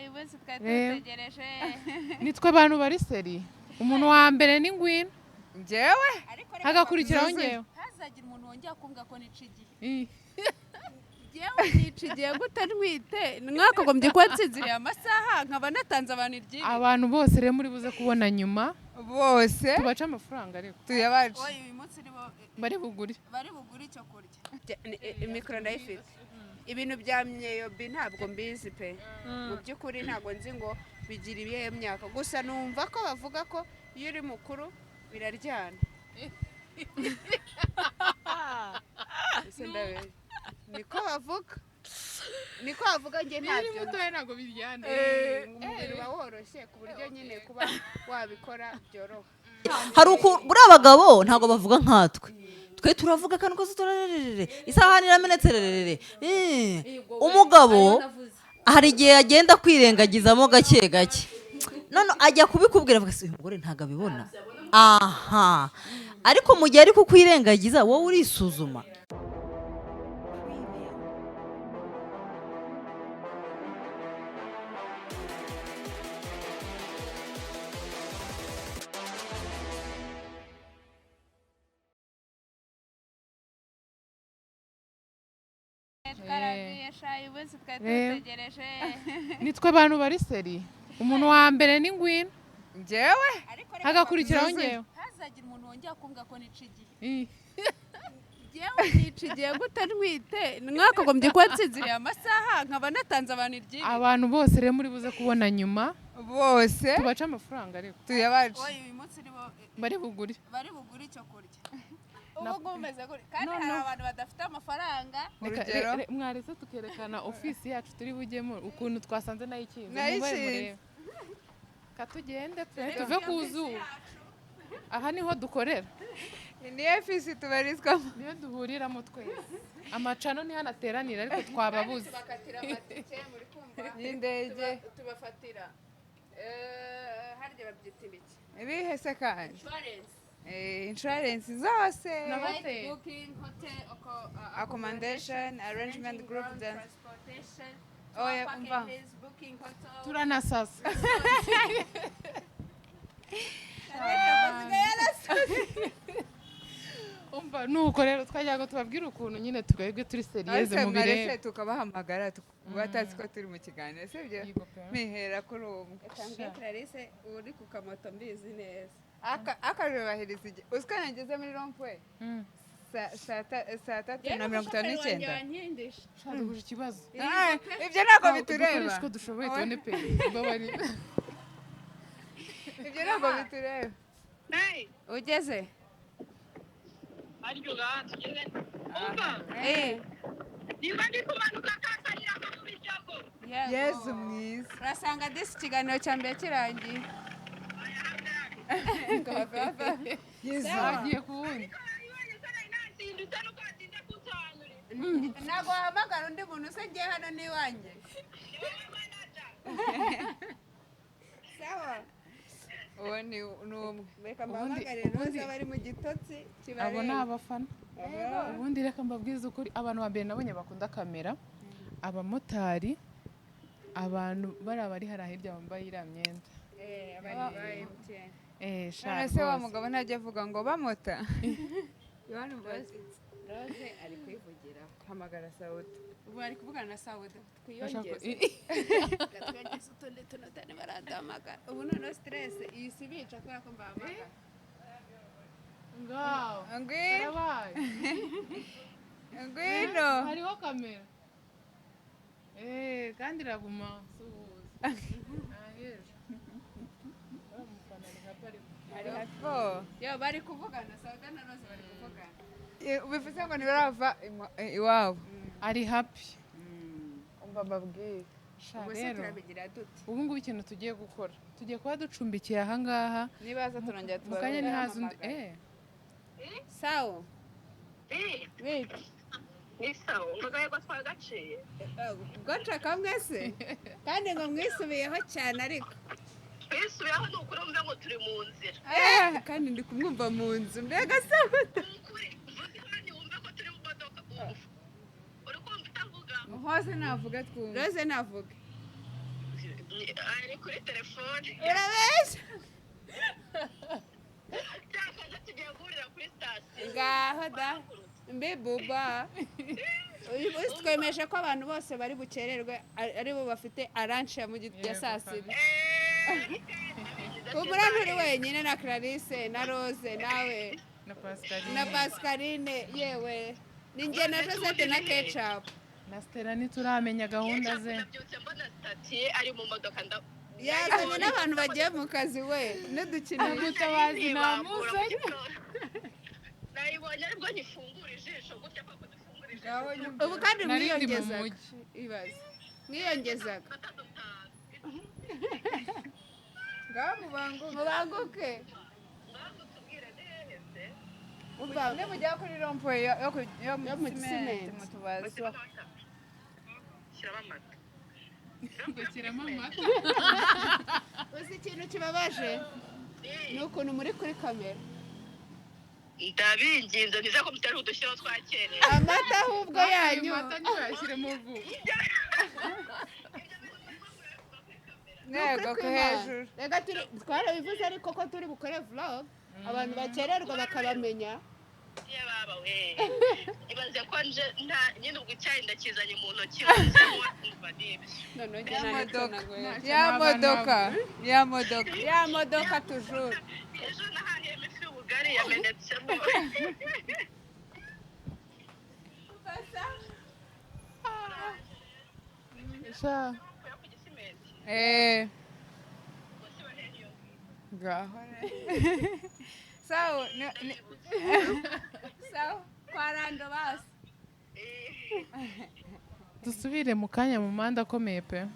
ubuze twatutegereje nitwe abantu bari seri umuntu wa mbere ni Ngwino njyewe hagakurikiraho ngewe hazagira umuntu wongera kumbwa ko nicigiye yewe nicigiye gute ntwite mwakagombye kuba nsinziriye amasaha nkaba natanze abantu iryinyo abantu bose rero muri buze kubona nyuma bose tubaca amafaranga ariko tuyabaje uyu munsi nibo bari bugure icyo kurya mikoro ndayifite ibintu bya myeyobi ntabwo mbizi pe mu by'ukuri ntabwo nzi ngo bigira ibihe myaka gusa numva ko bavuga ko iyo uri mukuru biraryana niko bavuga njye ntabyo mutoya ntabwo biryana umubiri uba woroshye ku buryo nyine kuba wabikora byoroha hari buri abagabo ntabwo bavuga nkatwe twe turavuga kandi kose turarerere isahani iramenetse rerere umugabo hari igihe agenda kwirengagizamo gake gake none ajya kubikubwira avuga uyu mugore ntabwo abibona aha ariko mu gihe ari kukwirengagiza wowe urisuzuma twaragiye shayi ubuze twatutegereje nitwe abantu bari seri umuntu wa mbere ni Ngwino njyewe hagakurikiraho ngewe hazagira umuntu wongera kumbwa ko nicigiye yewe nicigiye gute ntwite mwakagombye kuba nsinziriye amasaha nkaba natanze abantu iryinyo abantu bose rero muri buze kubona nyuma bose tubaca amafaranga ariko tuyabaje uyu munsi nibo bari bugure icyo kurya ubu umeze gutya kandi hari abantu badafite amafaranga mwaretse tukerekana ofisi yacu turi bujyemo ukuntu twasanze nayikinze katugende tuve ku zuba aha niho dukorera niyo ofisi tubarizwamo niyo duhuriramo twese amacano niho anateranira ariko twababuze bakatira amatike muri kumva y'indege tubafatira harya babyita ibiki ibihe se kandi insurance zose na hotel booking hotel accommodation arrangement group transportation umva booking hotel turanasasa umva nuko rero twajyaga tubabwira ukuntu nyine twebwe turi seriyeze mu birere tukabahamagara batazi ko turi mu kiganiro sibyo mihera kuri umwe Tambwe Clarisse uri ku kamoto mbizi neza akajubahiriza igihe uziko nageze muri rompwe saa 3:59 duhuje ikibazo ibyo ntabwo bitureba dukoresha uko dushoboye tubone pe ibyo ntabwo bitureba ugeze aryo gatugeze umva nimba ndi kumanuka kakanyira mu bijyago Yesu mwiza urasanga disi ikiganiro cya mbere kirangiye Yesu agiye kuwundi ntabwo wahamagara undi muntu usengiye hano n'iwanjye sawa uwo ni umwe reka mbahamagare rose bari mu gitotsi kibareba abo ni abafana ubundi reka mbabwize ukuri abantu ba mbere nabonye bakunda kamera abamotari abantu bari hari ahirya bambaye iriya myenda abari ba MTN none se wa mugabo ntajya avuga ngo bamota Rose ari kwivugira hamagara Sauda ubu ari kuvugana na Sauda twiyongeze gatwengeze utundi tunotane baraduhamagara ubu noneho stress iyi si bica kubera ko mbahamagara ngaho Ngwino hariho kamera kandi iraguma suhuza yo bari kuvugana Sauda na Rose bari kuvugana bivuze ngo ntibarava iwabo ari happy umva mbabwire ubu ngubu ikintu tugiye gukora tugiye kuba ducumbikiye aha ngaha nibaza turongera mu kanya ntihaze undi sawa wiki isawa umugabo ko twagaciye goca kamwe se kandi ngo mwisubiyeho cyane ariko twisubiyeho ni ukuri mvuga ngo turi mu nzira kandi ndi kumwumva mu nzu mbega Sauda hose navuga twumva Rose navuga ari kuri telefone urabeshya cyangwa tugiye guhurira kuri sitasiyo ngaho da mbe buba uyu munsi twemeje ko abantu bose bari bukererwe ari bo bafite aranshi ya saa sita kubura nturi wenyine na Clarisse na Rose nawe na Pascaline yewe ninjye na Josette na KECAPU na Stella ntituramenya gahunda ze nabyutse mbona stati ari mu modoka yazanye n'abantu bagiye mu kazi we n'udukinisho ubutabazi namuze nayibonye aribwo nyifungura ijisho gutya ko dufungura ijisho ubu kandi narindi mu mwiyongezaga mujyi ibaze mwiyongezaga mubanguke nimujya kuri rompuwe yo mu Cement. mutubazi shyiramo amata gushyiramo amata uzi ikintu kibabaje ni ukuntu muri kuri kamera ndabinginze ntiza ko mutari udushyiraho twakereye amata ahubwo yanyu amata ntibashyire mu vu ntego ko hejuru reka twarabivuze ariko ko turi bukore vlog abantu bakererwa bakabamenya ye baba we ibaze ko nje nta nyine ubwo icyayi ndakizanye mu ntoki wazanywa umva nibyo noneho njye nta ya modoka ya modoka tujuru ejo nahahiyemo ifu y'ubugari yamenetsemo sha ngaho sawa sawa kwa rando basi dusubire mu kanya mu manda akomeye pe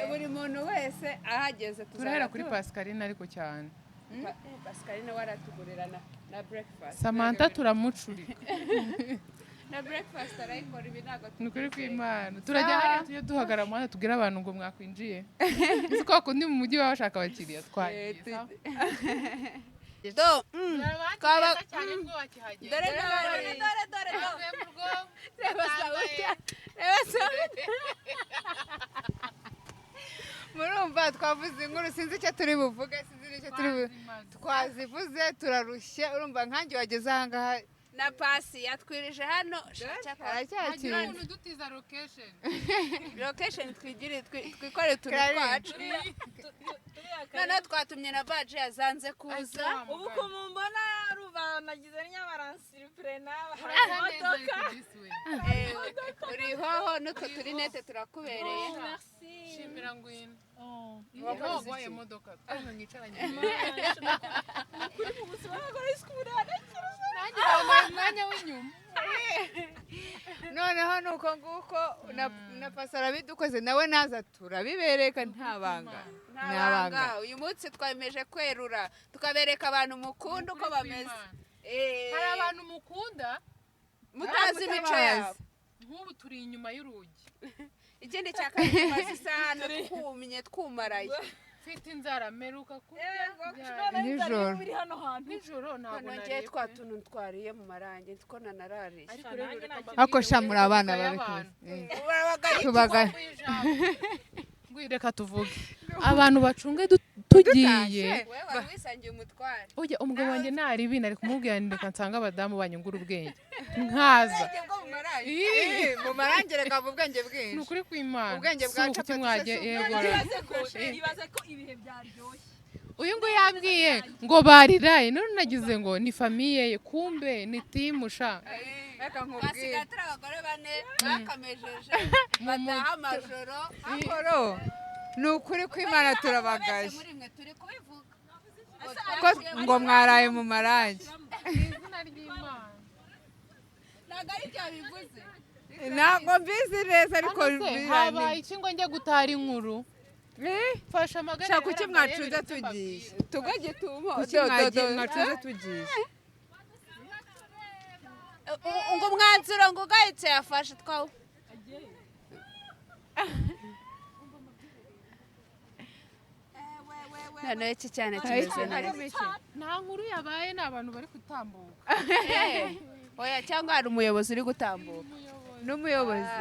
buri muntu wese ahageze turahera kuri Pascaline ariko cyane Pascaline waratugurira na breakfast Samantha turamucurika na breakfast arayikora ibi ntabwo ni ukuri kw'Imana turajya hariya tujye duhagarara mu muhanda tubwire abantu ngo mwakwinjiye uzi ko kundi mu mujyi baba bashaka abakiriya twagiye murumva twavuze inkuru sinzi icyo turi buvuge sinzi n'icyo twazivuze turarushye urumva nkanjye wageze aha ngaha na pasi yatwirije hano aracyakira dutiza location location twikorere utuntu twacu noneho twatumye na baje yazanze kuza ubu ko mumbona ruba nagize n'abaransiripurena urihoho n'utwo turi nete turakubereye shimira Ngwino wabaye imodoka hano nyicaranye kuri mu buzima bw'abagore isukura nanjye bambaye umwanya w'inyuma noneho ni uko nguko na pasara bidukoze nawe naza turabibereka nta banga uyu munsi twameje kwerura tukabereka abantu mukunda uko bameze hari abantu mukunda mutazi imico yabo nk'ubu turi inyuma y'urugi ikindi cya kabiri tumaze isaha twumye twumaraye mfite inzara meruka nijoro ntabwo ngiye twa tuntu twariye mu marangi ko nanarariye ariko shamura abana babikoze reka tuvuge abantu bacunge tugiye wari wisangiye umutware ujya umugabo wanjye naribi nari kumubwira reka nsanga abadamu banyungura ubwenge nkaza mu marangi reka ubwenge bwinshi ni ukuri kw'Imana ubwenge bwa capati ibaze ko ibihe byaryoshye uyu nguyu yambwiye ngo bariraye none nagize ngo ni famiye ye kumbe ni timusha basigaye turi abagore bane bakamejeje bataha amajoro ni ukuri kw'Imana turabagaje muri mwe turi kubivuga ngo mwaraye mu marangi izina ry'Imana ntabwo ari byo bivuze ntabwo mbizi neza ariko habaye iki ngo njye gutara inkuru fasha amagare shaka kuki mwacunze tugiye tugajye tumo mwacunze tugiye ngo umwanzuro ngo ugahitse yafashe twawe noneho iki cyane kimeze neza nta nkuru yabaye ni abantu bari gutambuka oya cyangwa hari umuyobozi uri gutambuka n'umuyobozi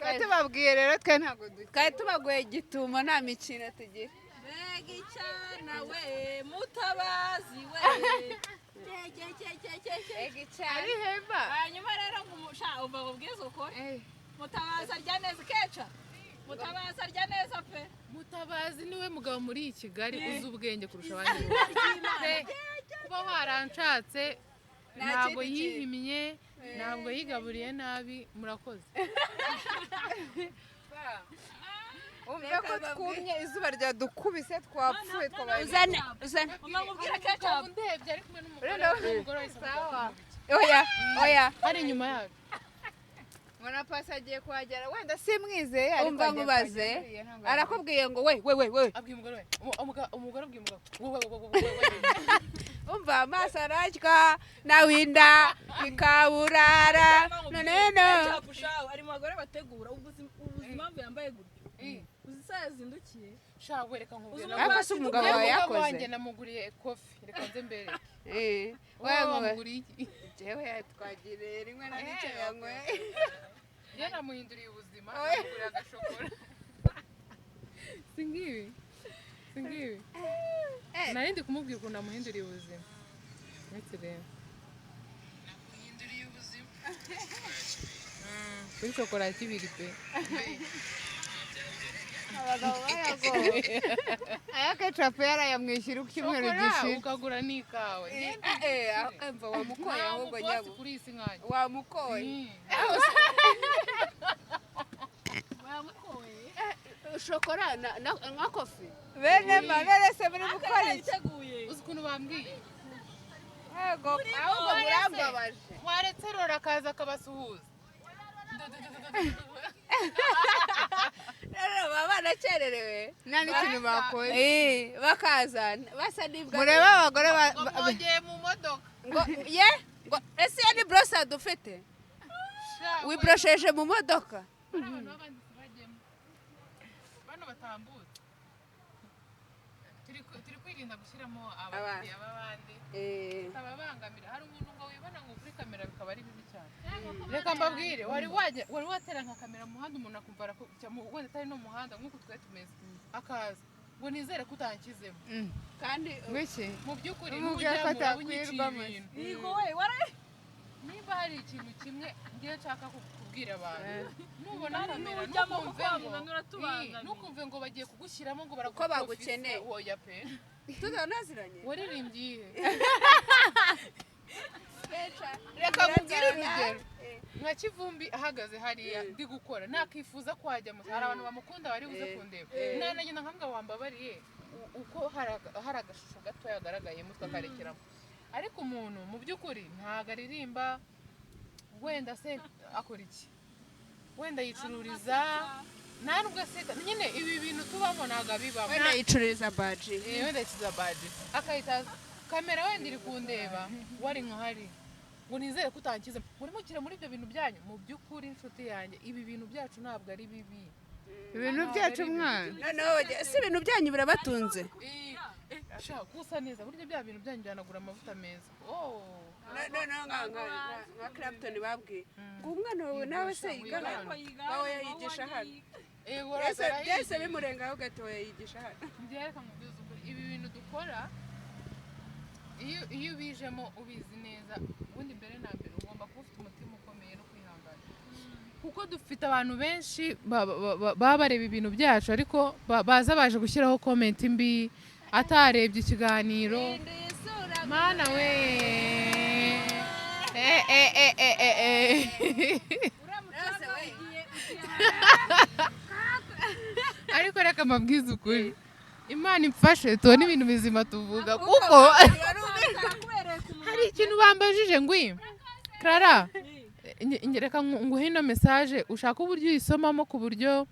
twari tubabwiye rero twe ntabwo twari tubagoye gitumo nta mikino tugira. mbega icyana we mutabazi we ari hemba hanyuma rero umva ubwiza ukore mutabazi arya neza keca mutabazi arya neza pe Mutabazi niwe mugabo muri iyi Kigali uzi ubwenge kurusha abandi kuba waranshatse ntabwo yihimye ntabwo yigaburiye nabi murakoze umva ko twumye izuba ryadukubise twapfuye twabaye uzane umubwira keca ndebye ari kumwe n'umugore oya hari inyuma yacu mbona pasi agiye kuhagera wenda simwizeye ariko umva nkubaze arakubwiye ngo we abwiye umugore we umugore abwiye umugabo umva amaso ararya nawe inda ikaburara none ari mu bagore bategura ubuzima bwe yambaye gutyo uzi saa yazindukiye shawe reka nkubwira ariko se umugabo wawe yakoze wanjye namuguriye kofi reka nze mbere wamuguriye iki jewe twagiriye rimwe na nicyo yanyweye njye namuhinduriye ubuzima namuguriye agashokora singibi nari ndi kumubwira ukuntu namuhinduriye ubuzima ndetse rero namuhinduriye ubuzima kuri shokora ya kibiri pe abagabo baragowe aya kecapu yarayamwishyura ku cyumweru gishize ukagura n'ikawe umva wamukoye ahubwo nyabo kuri isi nkanya wamukoye shokora nka kofi bene manere se muri gukora iki uzi ukuntu bambwiye ahubwo murambabaje waretse rora akaza akabasuhuza baba banakererewe nta n'ikintu bakoze bakaza basa n'imbwa murebe abagore bogeye mu modoka ngo ese iyo ni borosada dufite wiborosheje mu modoka abantu b'abandi bajyemo bano batambutse turi kwirinda gushyiramo abandi tababangamira hari umuntu ngo wibona ngo kuri kamera bikaba ari bibi cyane reka mbabwire wari watera nka kamera mu muhanda umuntu akumva wenda atari no mu muhanda nk'uko twari tumeze akaza ngo nizere ko utankizemo kandi mu by'ukuri umubwira ko atakwirwamo niba hari ikintu kimwe ngiye nshaka kubwira abantu nubona kamera ntukumve ngo bagiye kugushyiramo ngo ko bagukeneye woya pe tutanaziranye waririmbye reka mubwire urugero nka Kivumbi ahagaze hariya ndi gukora nakifuza ko hajya mu hari abantu bamukunda bari buze kundeba nanagenda nkambwa wambabariye uko hari agashusho gato yagaragaye mutwe akarekeramo ariko umuntu mu by'ukuri ntago aririmba wenda se akora iki wenda yicururiza nta nubwo aseka nyine ibi bintu tubamo ntago abibamo wenda yicururiza baji wenda yicuruza baji akahita kamera wenda iri kundeba wari nkahari ngo nizere ko utankize muri mukire muri ibyo bintu byanyu mu by'ukuri inshuti yanjye ibi bintu byacu ntabwo ari bibi ibintu byacu mwana noneho si ibintu byanyu birabatunze shaka gusa neza burya bya bintu byanyu byanagura amavuta meza noneho nka Clapton babwiye ngo umwana wawe nawe se yigana bawe yayigisha hano byese bimurengaho gato yayigisha hano byereka mu by'ukuri ibi bintu dukora iyo ubijemo ubizi neza ubundi mbere na mbere ugomba kuba ufite umutima ukomeye no kwihangana kuko dufite abantu benshi baba bareba ibintu byacu ariko baza baje gushyiraho komenti mbi atarebye ikiganiro mana we ariko reka mbabwize ukuri Imana imfashe tubone ibintu bizima tuvuga kuko hari ikintu bambajije ngwi Clara reka nguhe ino message ushaka uburyo uyisomamo ku buryo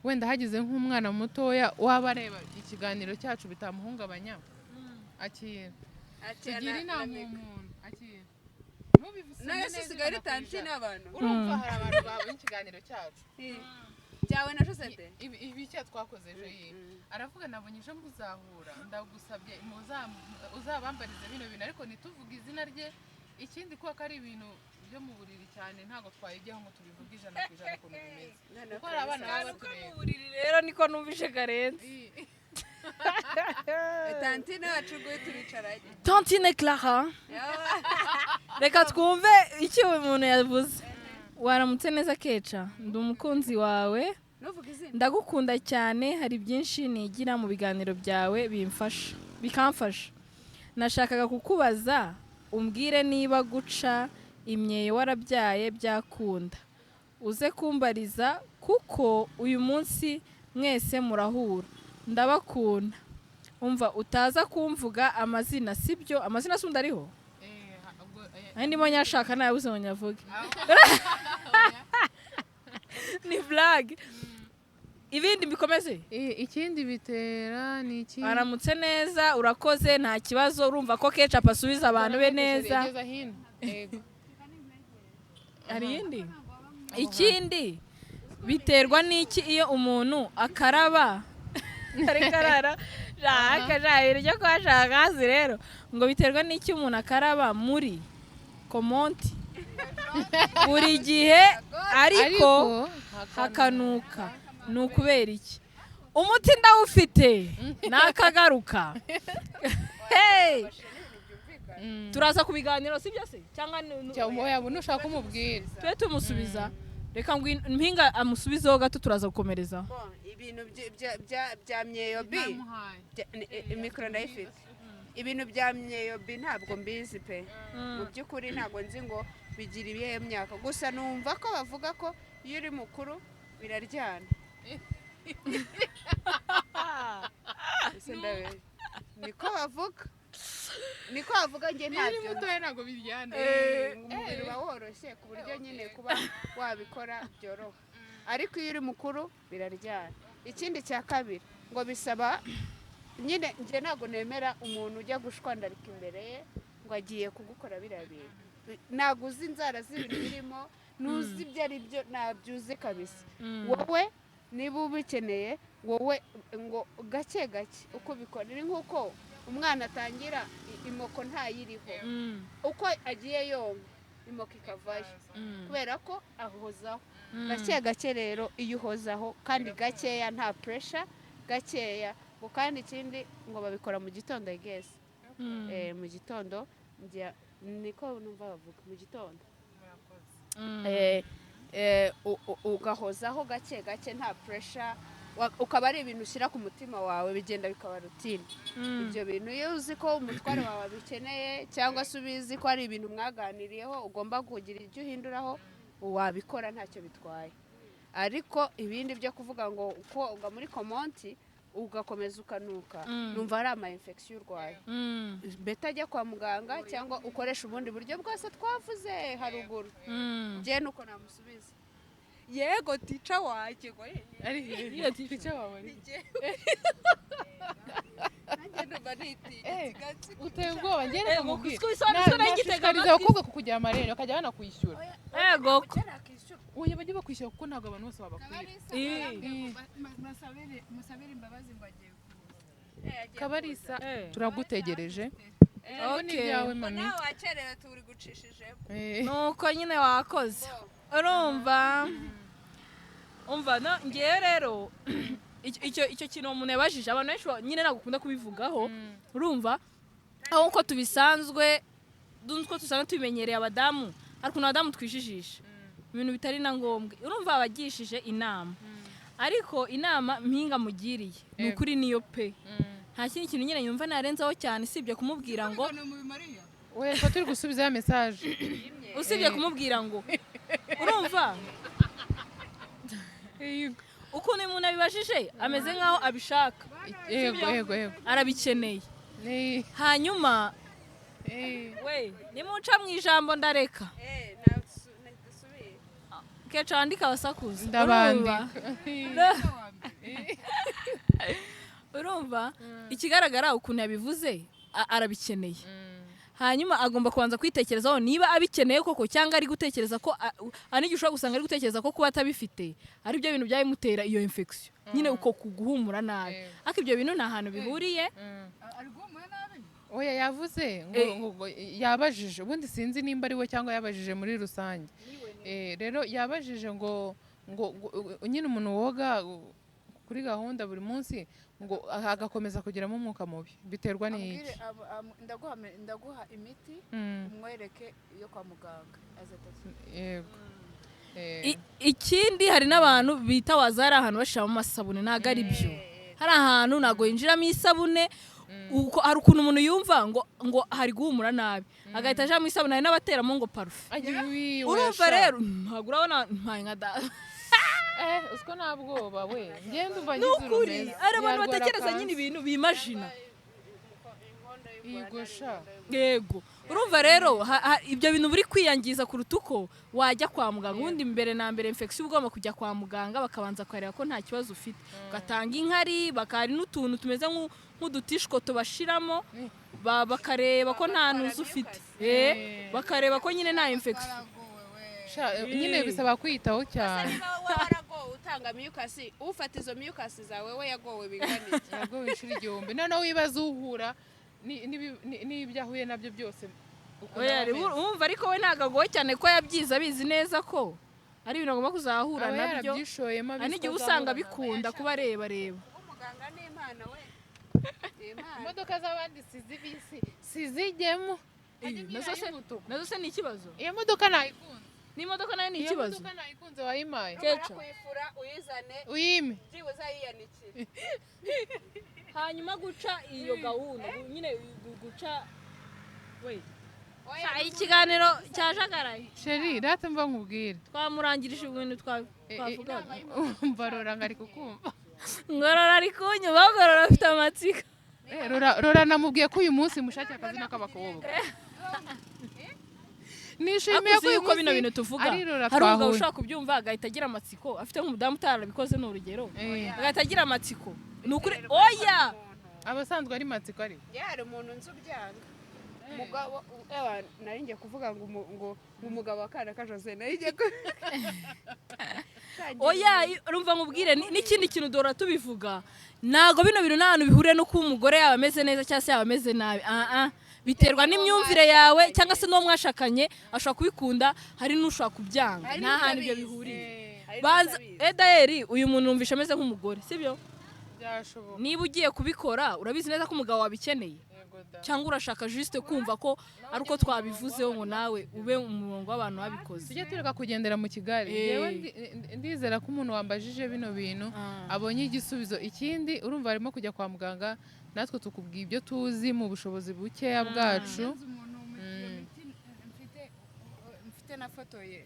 wenda hagize nk'umwana mutoya waba areba ikiganiro cyacu bitamuhungabanya akira tugira inama umuntu akira nayo sisigara itanshi n'abantu urumva hari abantu babonye ikiganiro cyacu byawe na Josette ibi cya twakoze ejo aravuga nabonye ejo muzahura ndagusabye uzabambarize bino bintu ariko ntituvuge izina rye ikindi kuko ari ibintu byo mu buriri cyane ntago twayijyaho ngo tubivuge ijana ku ijana ukuntu bimeze kuko hari abana baba batureba buriri rero niko numvishe Karenzi tantine wacu guye turicaranye Tantine Clara reka twumve icyo uyu muntu yavuze waramutse neza Keca ndi umukunzi wawe ndagukunda cyane hari byinshi nigira mu biganiro byawe bikamfasha nashakaga kukubaza umbwire niba guca imyeyo warabyaye byakunda uze kumbariza kuko uyu munsi mwese murahura ndabakunda umva utaza kumvuga amazina sibyo amazina sunda ariho ndimo nyashaka nayabuze ngo nyavuge ni vlog ibindi bikomeze ikindi bitera ni iki aramutse neza urakoze nta kibazo urumva ko Keca asubiza abantu be neza hari ikindi biterwa n'iki iyo umuntu akaraba arikarara jaka ryo kwashaka hasi rero ngo biterwa n'iki umuntu akaraba muri komonti buri gihe ariko hakanuka ni ukubera iki umuti ndawufite nakagaruka turaza ku biganiro sibyo se cyangwa yabona ushaka kumubwira twe tumusubiza reka ngo Mpinga amusubizeho gato turaza gukomereza ibintu bya myeyobi mikoro ndayifite ibintu bya myeyobi ntabwo mbizi pe mu by'ukuri ntabwo nzi ngo bigira ibihe myaka gusa numva ko bavuga ko iyo uri mukuru biraryana niko bavuga njye ntabyo mutoya ntabwo biryana umubiri uba woroshye ku buryo nyine kuba wabikora byoroha ariko iyo uri mukuru biraryana ikindi cya kabiri ngo bisaba nyine njye ntabwo nemera umuntu ujya gushwandarika imbere ye ngo agiye kugukora biriya bintu ntabwo uzi inzara z'ibintu birimo ntuzi ibyo ari byo ntabyuzi kabisa wowe niba ubikeneye wowe ngo gake gake uko ubikora ni nk'uko umwana atangira imoko ntayiriho uko agiye yonka imoko ikavayo kubera ko ahozaho gake gake rero iyo uhozaho kandi gakeya nta puresha gakeya ngo kandi ikindi ngo babikora mu gitondo igeze mu gitondo niko numva bavuga mu gitondo ugahozaho gake gake nta puresha ukaba ari ibintu ushyira ku mutima wawe bigenda bikaba rutine ibyo bintu iyo uzi ko umutware wawe abikeneye cyangwa se ubizi ko ari ibintu mwaganiriyeho ugomba kugira ibyo uhinduraho wabikora ntacyo bitwaye ariko ibindi byo kuvuga ngo koga muri komonti ugakomeza ukanuka numva ari ama infection urwaye beta ajya kwa muganga cyangwa ukoresha ubundi buryo bwose twavuze haruguru je nuko namusubiza yego tica wake ngo ari iyo tica wawe uteye ubwoba ngene namubwira abakobwa kukujya amarere bakajya banakwishyura yego uye bajye bakwishyura kuko ntabwo abantu bose babakwiriye musabire imbabazi ngo agiye Kabarisa turagutegereje okay yawe mami nawe wakerewe turi gucishije nuko nyine wakoze urumva no ngiye rero icyo kintu umuntu yabajije abantu benshi nyine nagukunda kubivugaho urumva aho uko tubisanzwe tubimenyereye abadamu ariko n'abadamu twijijisha ibintu bitari na ngombwa urumva abagishije inama ariko inama Mpinga mugiriye ni ukuri niyo pe nta kindi kintu nyine yumva narenzaho cyane usibye kumubwira ngo we ko turi gusubiza ya message usibye kumubwira ngo urumva ukuntu umuntu abibajije ameze nkaho abishaka yego arabikeneye hanyuma we nimuca mu ijambo ndareka Keca wandika abasakuza ndabandika urumva ikigaragara ukuntu yabivuze arabikeneye hanyuma agomba kubanza kwitekerezaho niba abikeneye koko cyangwa ari gutekereza ko anigi ushobora gusanga ari gutekereza ko kuba atabifite ari byo bintu byabimutera iyo infection nyine uko kuguhumura nabi ariko ibyo bintu nta hantu bihuriye oya yavuze ngo yabajije ubundi sinzi nimba ari we cyangwa yabajije muri rusange. Rero yabajije ngo nyine umuntu woga kuri gahunda buri munsi ngo agakomeza kugiramo umwuka mubi biterwa n'iki? ndaguha imiti umwereke iyo kwa muganga. Yego. Ikindi hari n'abantu bita wazara ahantu bashiramo amasabune ntago ari byo. Hari ahantu ntago yinjiramo isabune hari ukuntu umuntu yumva ngo hari guhumura nabi agahita aja mu isabune, hari n'abateramo ngo parufe. Urumva rero ntago urabona mpaye nka da usko nta bwoba we ngende umva ngize urumeza. Ari abantu batekereza nyine ibintu bimagina. Yego. Urumva rero ibyo bintu buri kwiyangiza kuruta uko wajya kwa muganga. Ubundi mbere na mbere infection ugomba kujya kwa muganga bakabanza kwareba ko nta kibazo ufite, ugatanga inkari bakari n'utuntu tumeze nk'udutishko tubashiramo bakareba ko nta nuzu ufite, bakareba ko nyine nta infection. Nyine bisaba kwitaho cyane. Waragowe utanga miyukasi, ufata izo miyukasi zawe we yagowe bingana iki? Yagowe inshuro igihumbi. Noneho wibaza uhura n'ibyo ahuye nabyo byose. Urumva ariko we ntago agoye cyane ko yabyize abizi neza ko ari ibintu agomba kuzahura nabyo. Hari n'igihe usanga bikunda kuba areba. Umuganga ni Imana we. Imodoka z'abandi sizijyemo. Nazo se ni ikibazo? Iyo modoka nayikunze. N'imodoka nayo ni ikibazo. Iyo modoka nayikunze wayimaye. Kwifura uyizane. Uyime. Byibuze yiyanikire. Hanyuma guca iyo gahunda nyine guca we ikiganiro cyajagaraye. Sheri rata mva nkubwire twamurangirije ibintu twavuga mbarora ngari kukumva ngorora ari kunyuba ngorora afite amatsiko. Rora namubwiye ko uyu munsi mushake akazi n'akabakobwa. Nishimiye ko yuko bino bintu tuvuga hari umugabo ushaka kubyumva agahita agira amatsiko afite nk'umudamu utarabikoze n'urugero agahita agira amatsiko. Nukuri oya abasanzwe ari matsiko ari yari umuntu nzubyanga umugabo nari ngiye kuvuga ngo umugabo akana ka Jose nari ngiye oya urumva nkubwire n'ikindi kintu dora tubivuga nago bino bintu n'ahantu bihure no kuba umugore yawe ameze neza cyangwa se yawe ameze nabi. Biterwa n'imyumvire yawe cyangwa se n'uwo mwashakanye ashobora kubikunda hari n'ushobora kubyanga nta hantu ibyo bihuriye. Banza Edaeri uyu muntu numvisha ameze nk'umugore sibyo? Niba ugiye kubikora urabizi neza ko umugabo wabikeneye cyangwa urashaka juste kumva ko ari uko twabivuzeho ngo nawe ube umurongo w'abantu babikoze. Tujye tureka kugendera mu Kigali. Yewe ndizera ko umuntu wambajije bino bintu abonye igisubizo. Ikindi urumva arimo kujya kwa muganga natwe tukubwiye ibyo tuzi mu bushobozi bukeya bwacu. Mfite na foto ye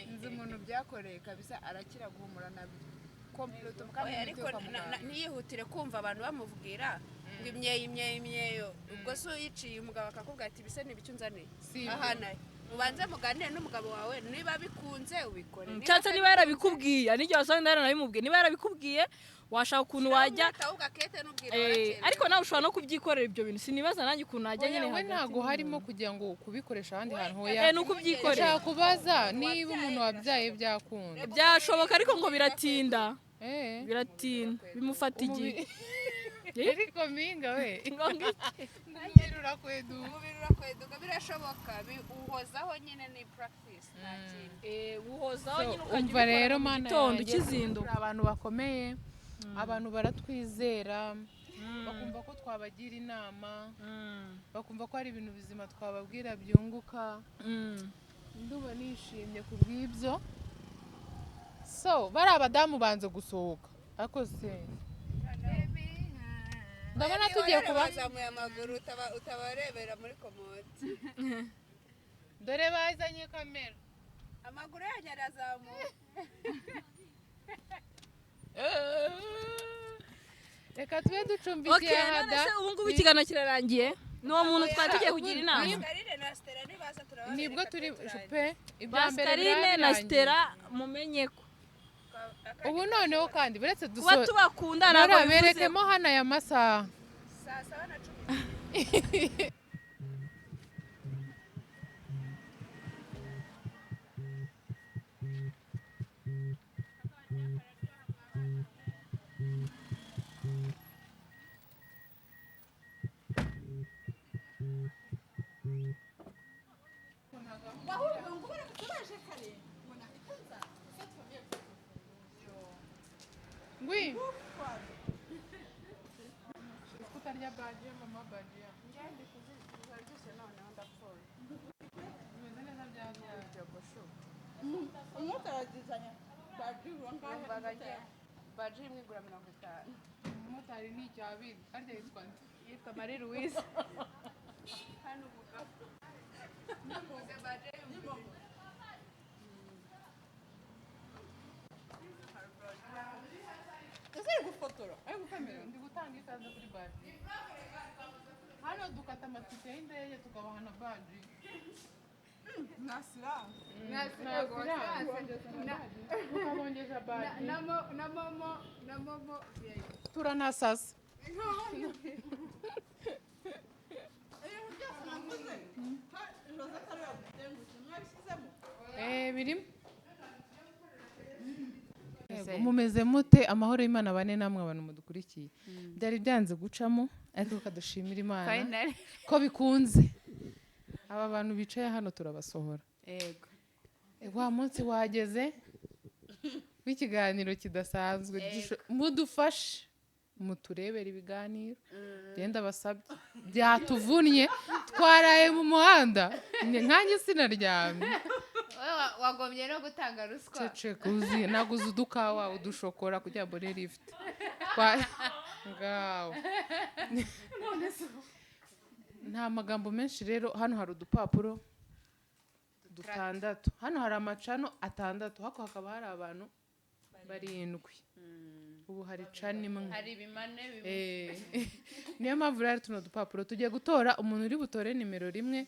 nzi umuntu byakoreye kabisa arakira guhumura nabi. Ariko ntiyihutire kumva abantu bamubwira ngo imyeyo ubwo so yiciye umugabo akakubwira ati bise n'ibicyo nzane ahana ubanze muganire n'umugabo wawe niba bikunze ubikore. Cyangwa niba yarabikubwiye n'igihe wasanga naranabimubwiye niba yarabikubwiye washaka ukuntu wajya ariko nawe ushobora no kubyikorera ibyo bintu. Sinibaza nanjye ukuntu najya nyine hagati. Ntago harimo kugira ngo kubikoresha ahandi hantu hoya. Nuko ubyikorera. Ushaka kubaza niba umuntu wabyaye byakunda. Byashoboka ariko ngo biratinda. Biratinda bimufata igihe. Ariko Mpinga we umubiri urakweduka birashoboka uhozaho nyine ni practice nta kindi. Uhozaho nyine umva rero mana gitondo kizinduka. Abantu bakomeye abantu baratwizera bakumva ko twabagira inama bakumva ko ari ibintu bizima twababwira byunguka. Nduba nishimye kubw'ibyo. So bari abadamu banze gusohoka ariko se ndabona tugiye kubazamuye amaguru utabarebera muri komoti. Dore bazanye kamera amaguru yanyu arazamuye. Reka tube ducumbikiye hada. Ubu ngubu ikiganiro kirarangiye n'uwo muntu twari tugiye kugira inama. Nibwo turi pe ibya mbere Karine na Stella mumenye ko ubu noneho kandi buretse kuba tubakunda ntabwo berekemo hano aya masaha saa 7:10. harya baji mama baji ya ngende kuzicuruza byose noneho ndapfuye bimeze neza byagiye gosho umwuka aragizanya baji numvaga baji imwe igura 50. umumotari ni icyabiri harya yitwa nde yitwa Marie Louise hano umugabo namuze baji y'umugabo ese gufotora ari gukamera ndi gutanga ikaze kuri baji hano dukata amatike y'indege tukabaha na baji nasira tukabongeza baji na momo turanasasa birimo mumeze mute amahoro y'Imana bane namwe abantu mudukurikiye byari byanze gucamo ariko kadushimira Imana ko bikunze aba bantu bicaye hano turabasohora yego wa munsi wageze w'ikiganiro kidasanzwe mudufashe muturebera ibiganiro genda basabye byatuvunnye twaraye mu muhanda nkanjye sinaryamye wagombye no gutanga ruswa ceceka uzi naguze udukawa udushokora kugira ngo mbone lift ngaho nta magambo menshi rero hano hari udupapuro 6 hano hari amacano 6 hako hakaba hari abantu 7 ubu hari cani imwe hari bimane bimwe niyo mpamvu rero tuno dupapuro tugiye gutora umuntu uri butore nimero 1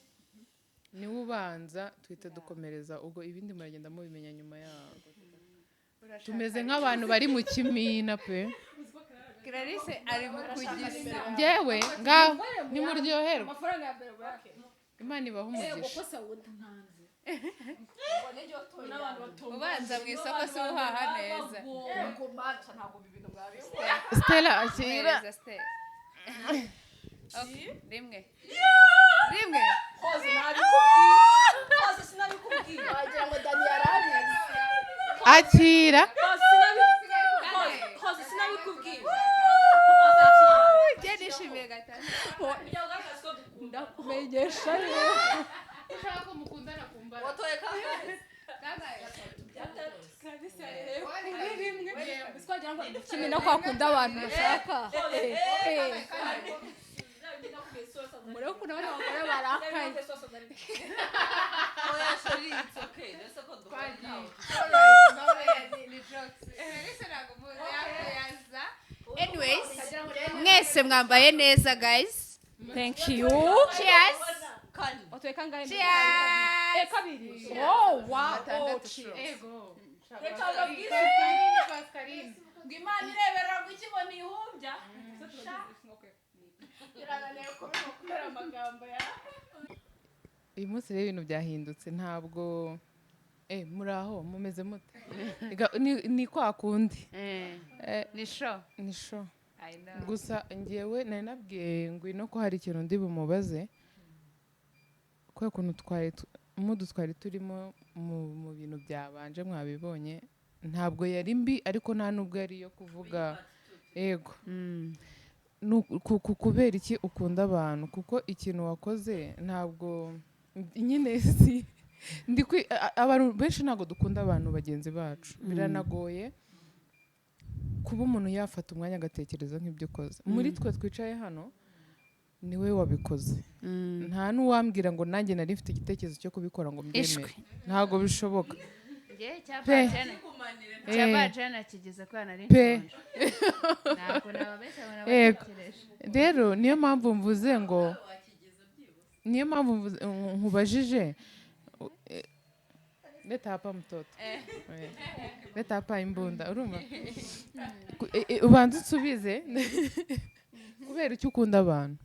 niwe ubanza twite dukomereza ubwo ibindi muragenda mubimenya nyuma yaho tumeze nk'abantu bari mu kimina pe Clarisse ari mu kugisa njyewe ngaho nimuryoherwa amafaranga ya mbere bwake Imana ibaha umugisha ubanza mu isoko si uhaha neza Stella akira rimwe akira nishimiye gatatu ndakumenyesha ushaka ko mukundana kumbara watoye kimena ko akunda abantu bashaka mureko kuna bana bakora barakaye oya sheri it's okay nese ko dukora anyways mwese mwambaye neza guys thank you cheers watoye ngahe cheers kabiri oh wow ego reka babwire Ngimana irebera gukibona ihumbya kubera amagambo ya uyu munsi rero ibintu byahindutse ntabwo muraho mumeze mute ni kwa kundi ni show gusa ngewe nari nabwiye Ngwino ko hari ikintu ndi bumubaze kubera ukuntu twari turimo mu bintu byabanje mwabibonye ntabwo yari mbi ariko nta nubwo yari iyo kuvuga yego kubera iki ukunda abantu kuko ikintu wakoze ntabwo nyine si abantu benshi ntabwo dukunda abantu bagenzi bacu biranagoye kuba umuntu yafata umwanya agatekereza nk'ibyo ukoze muri twe twicaye hano niwe wabikoze nta n'uwambwira ngo nanjye nari mfite igitekerezo cyo kubikora ngo mbyemere ntabwo bishoboka cyabajana kigeze kwa nari nshonje ntabwo nababeshya ngo nabatekereje rero niyo mpamvu mvuze ngo nkubajije leta hapa mtoto leta hapa imbunda urumva ubanza usubize kubera icyo ukunda abantu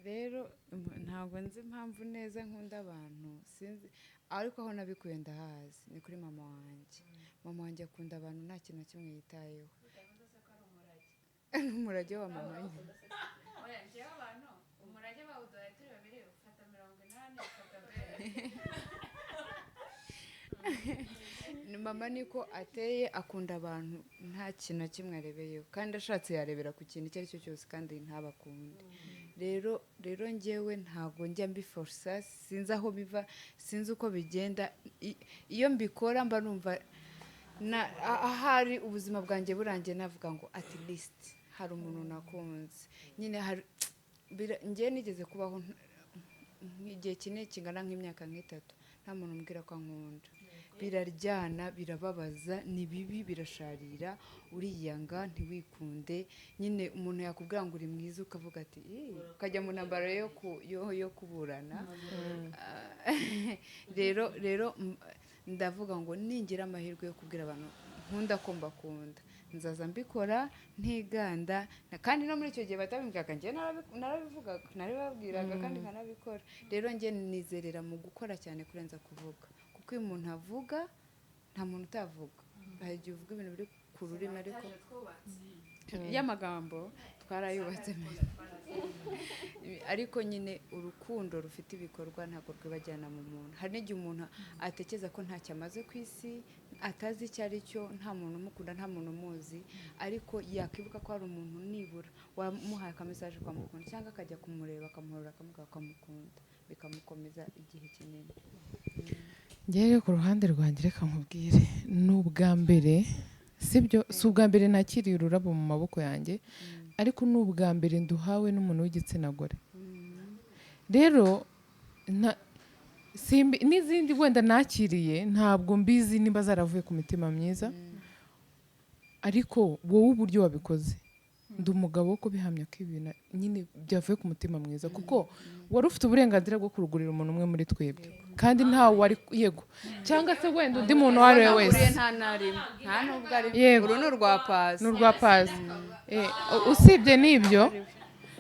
rero ntabwo nzi impamvu neza nkunda abantu sinzi ariko aho nabikuye ndahazi ni kuri mama wanjye akunda abantu nta kintu na kimwe yitayeho umurage wa mama nyine umurage bawuduhaye turi babiri ufata 80 ufata mama niko ateye, akunda abantu nta kintu na kimwe arebeyeho, kandi ashatse yarebera ku kintu icyo ari cyo cyose kandi ntabakunde. Rero njyewe ntabwo njya mbiforsa, sinzi aho biva, sinzi uko bigenda. Iyo mbikora mba numva ahari ubuzima bwanjye burangiye navuga ngo at least hari umuntu nakunze. Nyine njye nigeze kubaho nk'igihe kinini kingana nk'imyaka nk'itatu nta muntu umbwira ko ankunda. Biraryana, birababaza, ni bibi, birasharira, uriyanga ntiwikunde. Nyine umuntu yakubwira ngo uri mwiza ukavuga ati ukajya mu ntambaro yo kuburana. Rero ndavuga ngo ningira amahirwe yo kubwira abantu nkunda ko mbakunda, nzaza mbikora ntiganda, kandi no muri icyo gihe batabimbwiraga njye narabivugaga, naribabwiraga kandi nkanabikora. Rero njye nizerera mu gukora cyane kurenza kuvuga, kuko iyo umuntu avuga nta muntu utavuga. Hari igihe uvuga ibintu biri ku rurimi ariko y'amagambo twarayubatse ariko nyine urukundo rufite ibikorwa ntabwo rwibajyana mu muntu. Hari n'igihe umuntu atekereza ko ntacyo amaze ku isi, atazi icyo ari cyo, nta muntu umukunda, nta muntu umuzi, ariko yakwibuka ko hari umuntu nibura wamuhaye akamesaje ukamukunda, cyangwa akajya kumureba akamuhorera akamubwira ko amukunda, bikamukomeza igihe kinini. Ngewe ku ruhande rwanjye reka nkubwire, ni ubwa mbere, sibyo, si ubwa mbere nakiriye ururabo mu maboko yanjye, ariko ni ubwa mbere nduhawe n'umuntu w'igitsina gore. Rero n'izindi wenda nakiriye ntabwo mbizi niba zaravuye ku mitima myiza, ariko wowe uburyo wabikoze, ndi umugabo wo kubihamya ko ibintu nyine byavuye ku mutima mwiza, kuko wari ufite uburenganzira bwo kurugurira umuntu umwe muri twebwe, kandi ntawe wari yego, cyangwa se wenda undi muntu uwo ari we wese. Nta nubwo ari uru ni urwa pasi. Ni urwa pasi. Usibye n'ibyo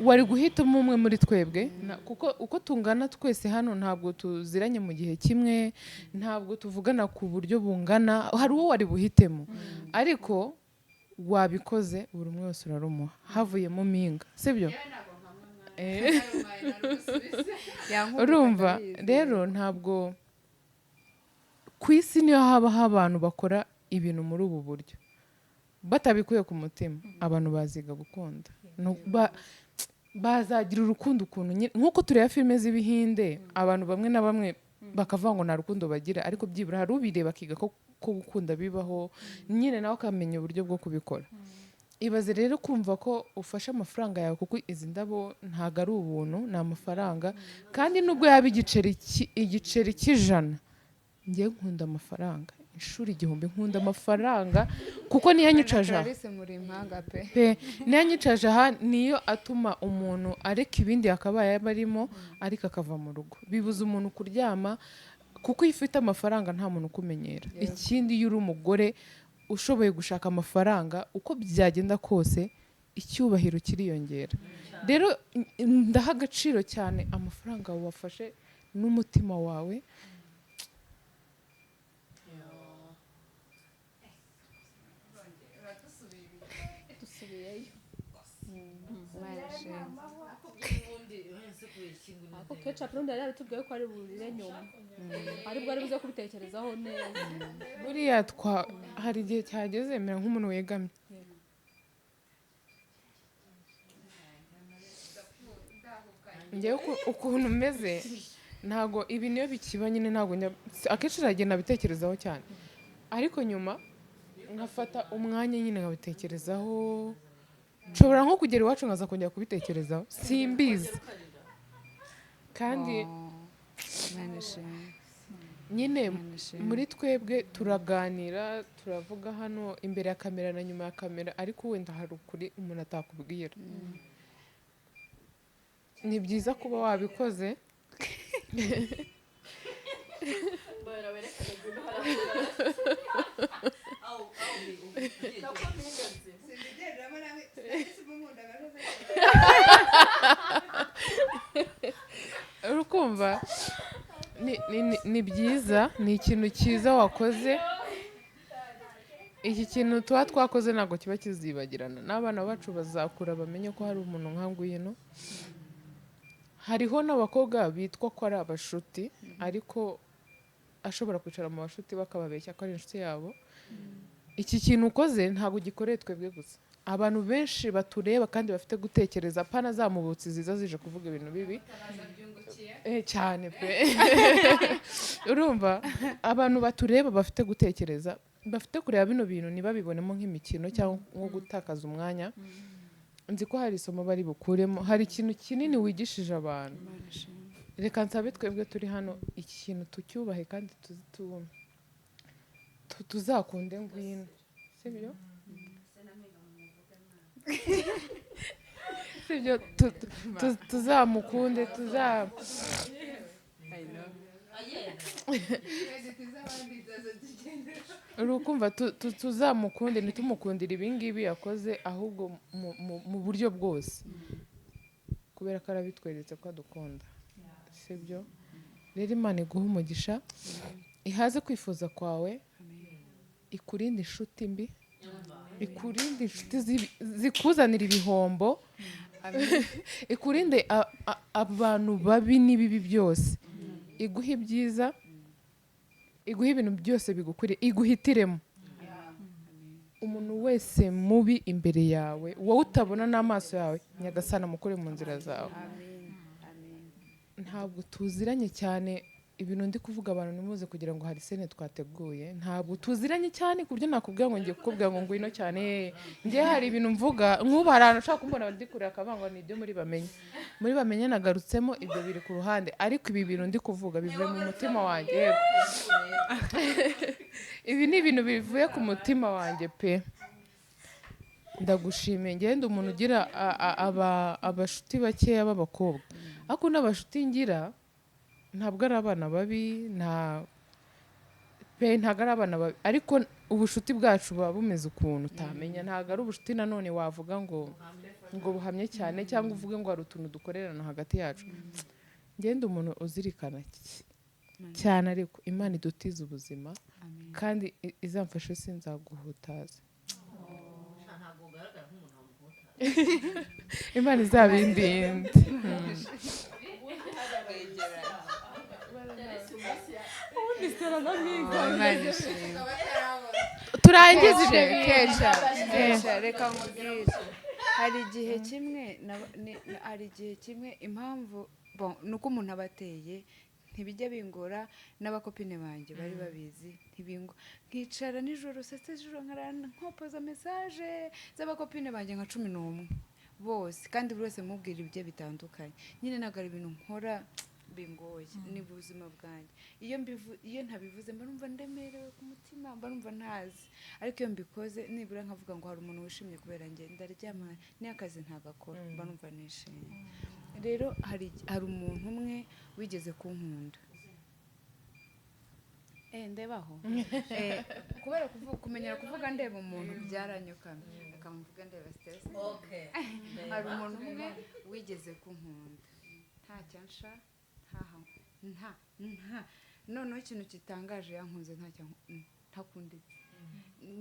wari guhitamo umwe muri twebwe, kuko uko tungana twese hano ntabwo tuziranye mu gihe kimwe, ntabwo tuvugana ku buryo bungana, hari uwo wari buhitemo, ariko wabikoze buri umwe wese urarumuha, havuyemo Mpinga, sibyo? Urumva rero ntabwo ku isi niyo habaho abantu bakora ibintu muri ubu buryo batabikuye ku mutima, abantu baziga gukunda, bazagira urukundo ukuntu nk'uko tureba filime z'ibihinde, abantu bamwe na bamwe bakavuga ngo nta rukundo bagira, ariko byibura hari ubireba akiga ko gukunda bibaho, nyine nawe akamenya uburyo bwo kubikora. Ibaze rero kumva ko ufashe amafaranga yawe, kuko izi ndabo ntago ari ubuntu, ni amafaranga, kandi nubwo yaba igiceri cy'ijana, njye nkunda amafaranga, inshuro 1000 nkunda amafaranga, kuko niyo anyicaje aha niyo anyicaje aha, niyo atuma umuntu areka ibindi akabaye barimo, ariko akava mu rugo. Bibuza umuntu kuryama, kuko iyo ufite amafaranga nta muntu ukumenyera. Ikindi iyo uri umugore ushoboye gushaka amafaranga, uko byagenda kose icyubahiro kiriyongera. Rero ndaha agaciro cyane amafaranga wafashe n'umutima wawe. ako KECAPU rundi yari tubwiye ko ari burire nyuma, aribwo ari buze kubitekerezaho neza. Buriya hari igihe cyageze mera nk'umuntu wegamye. Njyewe ukuntu meze ntago ibi niyo bikiba, nyine ntago akenshi nagenda bitekerezaho cyane, ariko nyuma nkafata umwanya nyine nkabitekerezaho, nshobora nko kugera iwacu nkaza kongera kubitekerezaho, simbizi. Kandi nyine muri twebwe turaganira, turavuga hano imbere ya kamera na nyuma ya kamera, ariko wenda hari ukuri umuntu atakubwira. Ni byiza kuba wabikoze. Urukumva ni byiza, ni ikintu cyiza wakoze. Iki kintu tuba twakoze ntabwo kiba kizibagirana, n'abana bacu bazakura bamenye ko hari umuntu nka Ngwino. Hariho n'abakobwa bitwa ko ari abashuti, ariko ashobora kwicara mu bashuti bakababeshya ko ari inshuti yabo. Iki kintu ukoze ntabwo ugikoreye twebwe gusa, abantu benshi batureba kandi bafite gutekereza, pana zamubutse ziza zije kuvuga ibintu bibi cyane pe. Urumva, abantu batureba bafite gutekereza, bafite kureba bino bintu ntibabibonemo nk'imikino cyangwa nko gutakaza umwanya. Nzi ko hari isomo bari bukuremo, hari ikintu kinini wigishije abantu. Reka nsabe twebwe turi hano iki kintu tucyubahe kandi tuzakunde Ngwino, sibyo? Sibyo, tuzamukunde, urukumva tuzamukunde, ntitumukundire ibingibi yakoze, ahubwo mu buryo bwose, kubera ko arabitweretse ko adukunda, sibyo? Rero Imana iguha umugisha, ihaze kwifuza kwawe, ikurinde inshuti mbi, ikurinde inshuti zikuzanira ibihombo, ikurinde abantu babi n'ibibi byose, iguhe ibyiza, iguhe ibintu byose bigukwiriye, iguhitiremo umuntu wese mubi imbere yawe, wowe utabona n'amaso yawe, Nyagasani amukure mu nzira zawe. Ntabwo tuziranye cyane, ibintu ndi kuvuga abantu nimuze kugira ngo hari sene twateguye, ntabwo tuziranye cyane ku buryo nakubwira ngo ngiye kukubwira ngo Ngwino cyane. Ngiye hari ibintu mvuga, nk'ubu hari ahantu ushaka kumbona badikurira akabanga ni ibyo muri bamenye nagarutsemo, ibyo biri ku ruhande, ariko ibi bintu ndi kuvuga bivuye mu mutima wanjye. Ibi ni ibintu bivuye ku mutima wanjye pe. Ndagushimiye, ngende umuntu ugira abashuti bakeya b'abakobwa, ariko n'abashuti ngira ntabwo ari abana babi, ntabwo ari abana babi, ariko ubushuti bwacu buba bumeze ukuntu utamenya. Ntabwo ari ubushuti nanone wavuga ngo buhamye cyane, cyangwa uvuge ngo hari utuntu dukorerana hagati yacu. Ngende umuntu uzirikana cyane, ariko Imana idutize ubuzima kandi izamfashe sinzaguhutaza. Imana izabindinde. Turangije Kesha, reka nkubwire, hari igihe kimwe impamvu nuko umuntu aba ateye ntibijya bingora, n'abakopine banjye bari babizi, nkicara nijoro nkopoza mesaje z'abakopine banjye nka 11 bose, kandi buri wese mubwira ibyo bitandukanye. Nyine ntabwo ari ibintu nkora bingoye, ni ubuzima bwanjye. Iyo ntabivuze mba numva ndemerewe ku mutima, mba numva ntazi, ariko iyo mbikoze nibura nkavuga ngo hari umuntu wishimye kubera njye, ndaryama n'akazi ntagakora, mba numva nishimye. Rero hari umuntu umwe wigeze kunkunda, ndebaho kubera kumenyera kuvuga ndeba umuntu byaranyukamye, akamvuga ndeba Stella. Hari umuntu umwe wigeze kunkunda, nta cyansha noneho ikintu kitangaje, yankunze ntakunditse.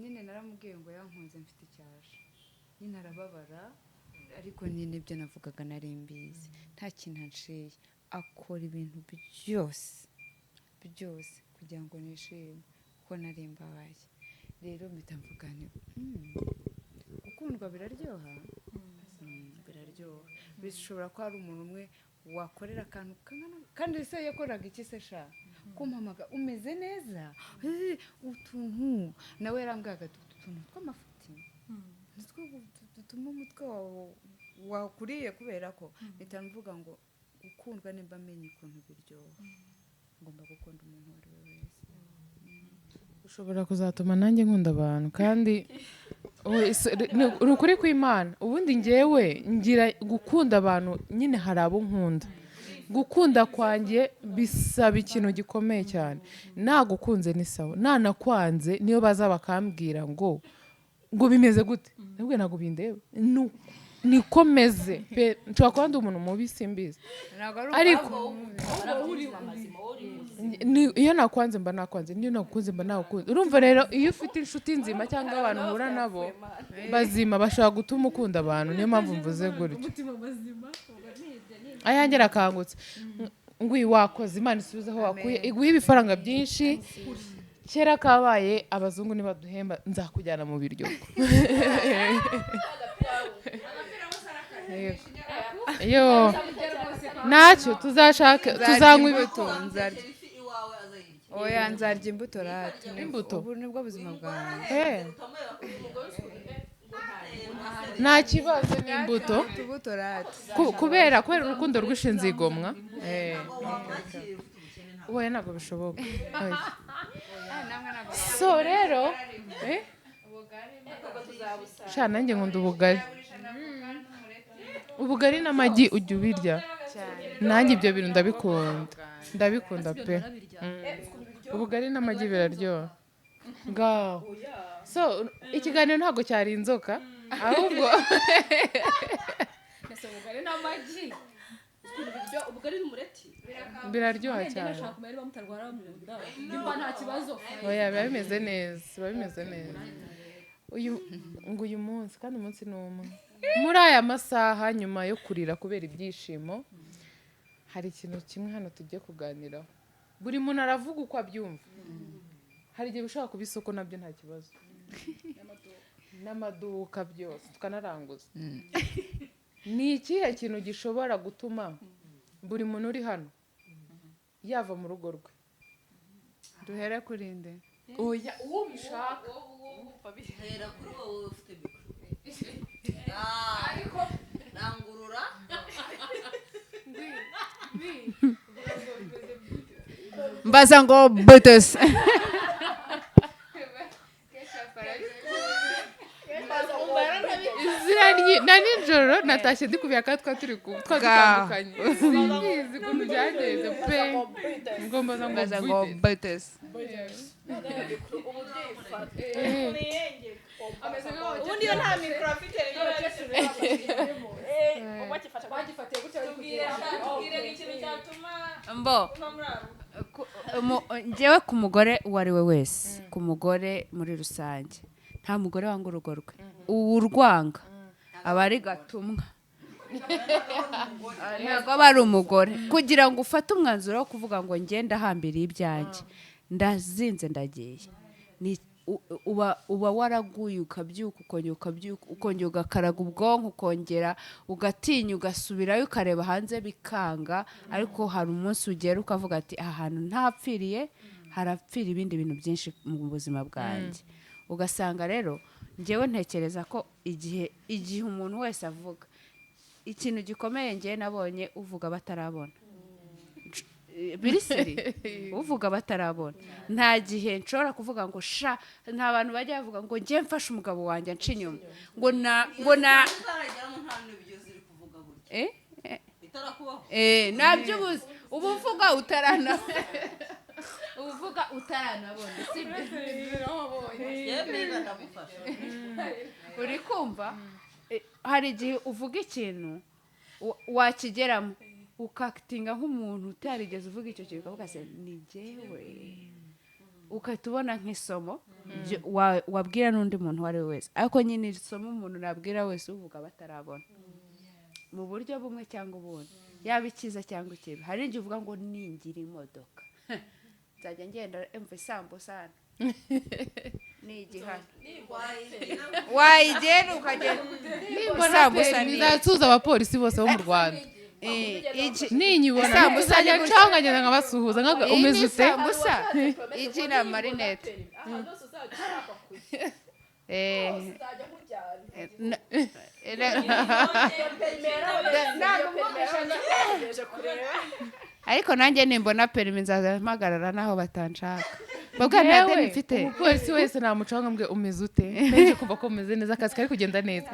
Nyine naramubwiye ngo yankunze mfite icyasha, nyine arababara, ariko nyine ibyo navugaga nari mbizi, nta kintu anciye, akora ibintu byose kugira ngo nishime, kuko nari mbabaye. Rero mpita mvuga nti gukundwa biraryoha, biraryoha. Bishobora ko hari umuntu umwe wakorera akantu kandi se yakoraga iki se sha, kumpamaga umeze neza, utuntu nawe yarambwaga utuntu tw'amafuti dutuma umutwe wawe wakuriye, kubera ko mpita mvuga ngo gukundwa nimba amenye ukuntu biryoha, ngomba gukunda umuntu uwo ari we wese. Ushobora kuzatuma nanjye nkunda abantu, kandi ni ukuri kw'Imana. Ubundi ngewe ngira gukunda abantu, nyine hari abo nkunda. Gukunda kwanjye bisaba ikintu gikomeye cyane. Nagukunze ni sawa, nanakwanze niyo baza bakambwira ngo bimeze gute, ntabwo bindeba, nikomeze pe. Nshobora kuba ndi umuntu mubi simbizi, ariko iyo nakwanze mba nakwanze, niyo nagukunze mba nagukunze. Urumva rero, iyo ufite inshuti nzima cyangwa abantu uhura nabo bazima, bashobora gutuma ukunda abantu. Niyo mpamvu mvuze gutyo. Ayanjye arakangutse. ngwi wakoze Imana isubizeho wakuye iguhe ibifaranga byinshi kera kabaye abazungu nibaduhemba nzakujyana mu biryo yo nacyo tuzashaka tuzanywa imbuto nzarya oya nzarya imbuto rati imbuto ubu nibwo buzima bwanjye nta kibazo n'imbuto tubuto rati kubera urukundo rw'ishinzi igomwa oya ntabwo bishoboka so rero sha nanjye nkunda ubugari n'amagi ujya ubirya nanjye ibyo bintu ndabikunda pe ubugari n'amagi biraryoha ngaho so ikiganiro ntabwo cyari inzoka ahubwo ubugari n'amagi ubugari n'umureti biraryoha cyane ndashaka kumenya niba mutarwara mu nda niba nta kibazo oya biba bimeze neza uyu munsi kandi umunsi ni umwe muri aya masaha nyuma yo kurira kubera ibyishimo hari ikintu kimwe hano tugiye kuganiraho buri muntu aravuga uko abyumva hari igihe bishobora kuba isoko nabyo nta kibazo n'amaduka byose tukanaranguza ni ikihe kintu gishobora gutuma buri muntu uri hano yava mu rugo rwe duhere kuri nde oya uwo bishaka hera kuri wowe ufite mikoro ariko rangurura mbaza ngo butos na nijoro natashye ndikubira kandi twatandukanye sinzi ukuntu byagenze pe ngomba ngo butos ubundi iyo nta mikoro afite njyewe ku mugore uwo ari we wese ku mugore muri rusange nta mugore wanga urugo rwe urwanga aba ari gatumwa ntabwo aba ari umugore kugira ngo ufate umwanzuro wo kuvuga ngo ngende ahambiriye ibyanjye ndazinze ndagiye uba waraguye ukabyuka ukongera ugakaraga ubwonko ukongera ugatinya ugasubirayo ukareba hanze bikanga ariko hari umunsi ugera ukavuga ati aha hantu ntapfiriye harapfira ibindi bintu byinshi mu buzima bwanjye ugasanga rero njyewe ntekereza ko igihe umuntu wese avuga ikintu gikomeye njyewe nabonye uvuga batarabona birisiri uvuga batarabona nta gihe nshobora kuvuga ngo sha nta bantu bajya bavuga ngo njye mfashe umugabo wanjye nca inyuma ngo na nabyo ubuze uba uvuga utaranabona uri kumva hari igihe uvuga ikintu wakigeramo ukakitinga nk'umuntu utarigeze uvuga icyo kintu ukavuga se ni njyewe ukahita ubona nk'isomo wabwira n'undi muntu uwo ari we wese ariko nyine isomo umuntu nabwira wese uvuga batarabona mu buryo bumwe cyangwa ubundi yaba icyiza cyangwa ikibi hari igihe uvuga ngo ningira imodoka nzajya ngenda emva isambusa hano ni igihano wayigenda ukagenda isambusa nizatuza abapolisi bose bo mu Rwanda ninyibona uzajya ncanga ngenda nkabasuhuza nkaga umeze ute isambusa igi na marinette ariko nanjye nimbona perimi nzaza mpagarara naho batanshaka babwa nta deni mfite umupolisi wese namucanga mbwe umeze ute nje kumva ko umeze neza akazi kari kugenda neza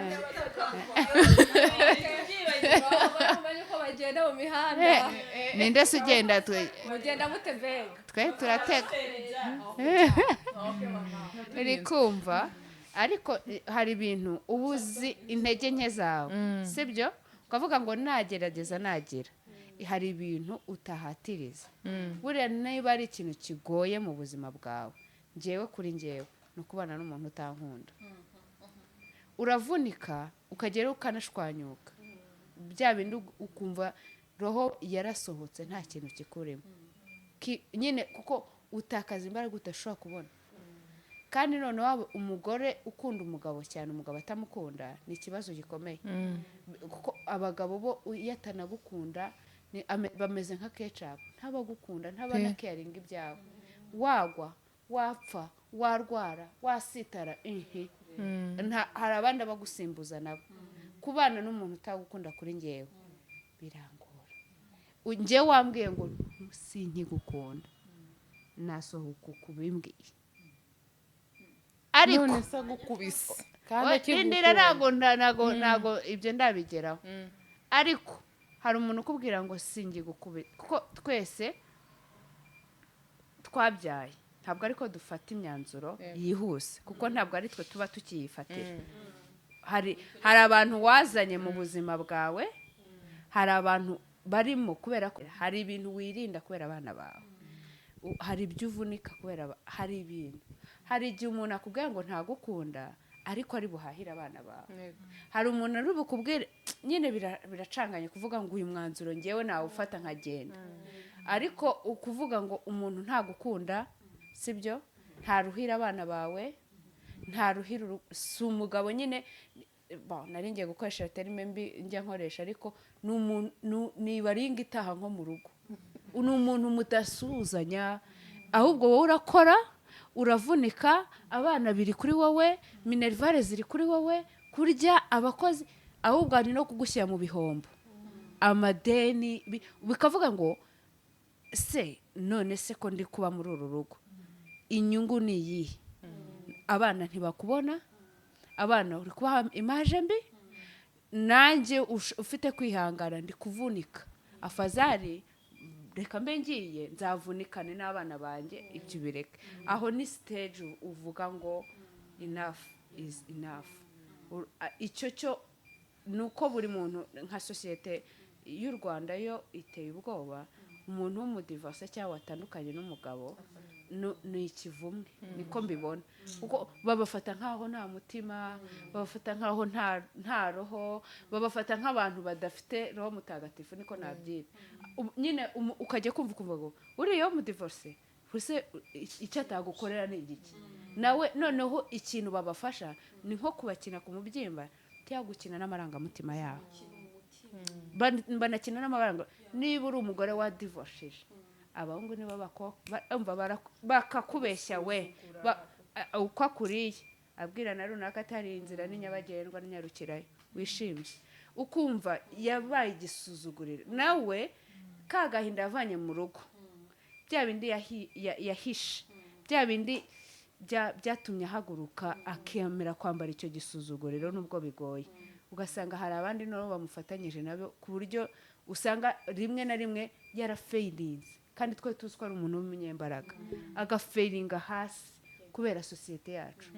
ninde se ugenda mugenda mute mbega twe turatega uri kumva ariko hari ibintu uba uzi intege nke zawe sibyo ukavuga ngo nagerageza nagira hari ibintu utahatiriza buriya niba ari ikintu kigoye mu buzima bwawe njyewe kuri njyewe ni ukubana n'umuntu utankunda uravunika ukagera ukanashwanyuka bya bindi ukumva roho yarasohotse nta kintu kikurimo nyine kuko utakaza imbaraga udashobora kubona kandi none waba umugore ukunda umugabo cyane umugabo atamukunda ni ikibazo gikomeye kuko abagabo bo iyo atanagukunda bameze nka KECAPU ntabagukunda ntabanacaringa ibyawe wagwa wapfa warwara wasitara hari abandi bagusimbuza nabo kubana n'umuntu utagukunda kuri njyewe birangora njyewe wambwiye ngo sinkigukunda nasohoka kubimbwiye ariko none se gukubise ndindira ntago ibyo ndabigeraho ariko hari umuntu ukubwira ngo singigukubita kuko twese twabyaye ntabwo ariko dufata imyanzuro yihuse kuko ntabwo ari twe tuba tukiyifatira hari abantu wazanye mu buzima bwawe hari abantu barimo kubera ko hari ibintu wirinda kubera abana bawe hari ibyo uvunika kubera hari ibintu hari igihe umuntu akubwira ngo ntagukunda ariko ari buhahira abana bawe hari umuntu uri bukubwire nyine biracanganye kuvuga ngo uyu mwanzuro ngewe nawe ufata nkagenda ariko ukuvuga ngo umuntu ntagukunda sibyo ntaruhira abana bawe ntaruhira si umugabo nyine nari ngiye gukoresha terime mbi njya nkoresha ariko nibaringa itaha nko mu rugo ni umuntu mudasuhuzanya ahubwo wowe urakora uravunika abana biri kuri wowe minerivare ziri kuri wowe kurya abakozi ahubwo ari no kugushyira mu bihombo amadeni bikavuga ngo se none se ko ndi kuba muri uru rugo inyungu ni iyihe abana ntibakubona abana uri kubaha imaje mbi nanjye ufite kwihangana ndi kuvunika afazari reka mbe ngiye nzavunikane n'abana banjye ibyo bireke aho ni stage uvuga ngo enough is enough icyo cyo ni uko buri muntu nka sosiyete y'u Rwanda yo iteye ubwoba umuntu w'umudivorce cyangwa watandukanye n'umugabo ni ikivumwe niko mbibona kuko babafata nk'aho nta mutima babafata nk'aho nta roho babafata nk'abantu badafite roho mutagatifu niko nabyita nyine ukajya kumva ngo uriya w'umudivorce icyo atagukorera ni igiki nawe noneho ikintu babafasha ni nko kubakina ku mubyimba cyangwa gukina n'amarangamutima yabo banakina n'amarangamutima niba uri umugore wadivorceje abahungu nibo bakakubeshya we uko akuriye abwira na runaka atari inzira n'inyabagendwa n'inyarukirayo wishimye ukumva yabaye igisuzuguriro nawe ka gahinda yavanye mu rugo bya bindi yahishe bya bindi byatumye ahaguruka akemera kwambara icyo gisuzuguriro nubwo bigoye ugasanga hari abandi nabo bamufatanyije nabo ku buryo usanga rimwe na rimwe yarafeilinze kandi twe tuzi ko ari umuntu w'umunyembaraga agafeilinga hasi kubera sosiyete yacu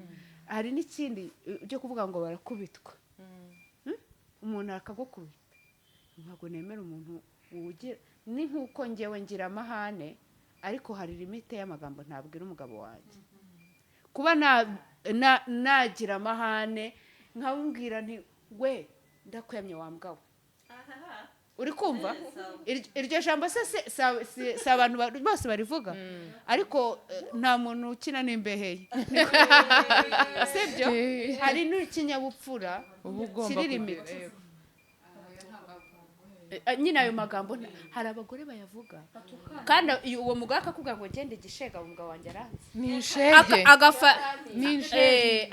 hari n'ikindi byo kuvuga ngo barakubitwa umuntu akagukubita ntabwo nemera umuntu ugira ni nk'uko ngewe ngira amahane ariko hari limite y'amagambo ntabwira umugabo wanjye kuba nagira amahane nkabubwira nti we ndakwemye wambwawe uri kumva iryo jambo se si abantu bose barivuga ariko nta muntu ukina n'imbeheye sibyo hari n'ikinyabupfura kiri limite nyine ayo magambo hari abagore bayavuga kandi uwo mugore akakubwira ngo gende igishega umugabo wanjye aranze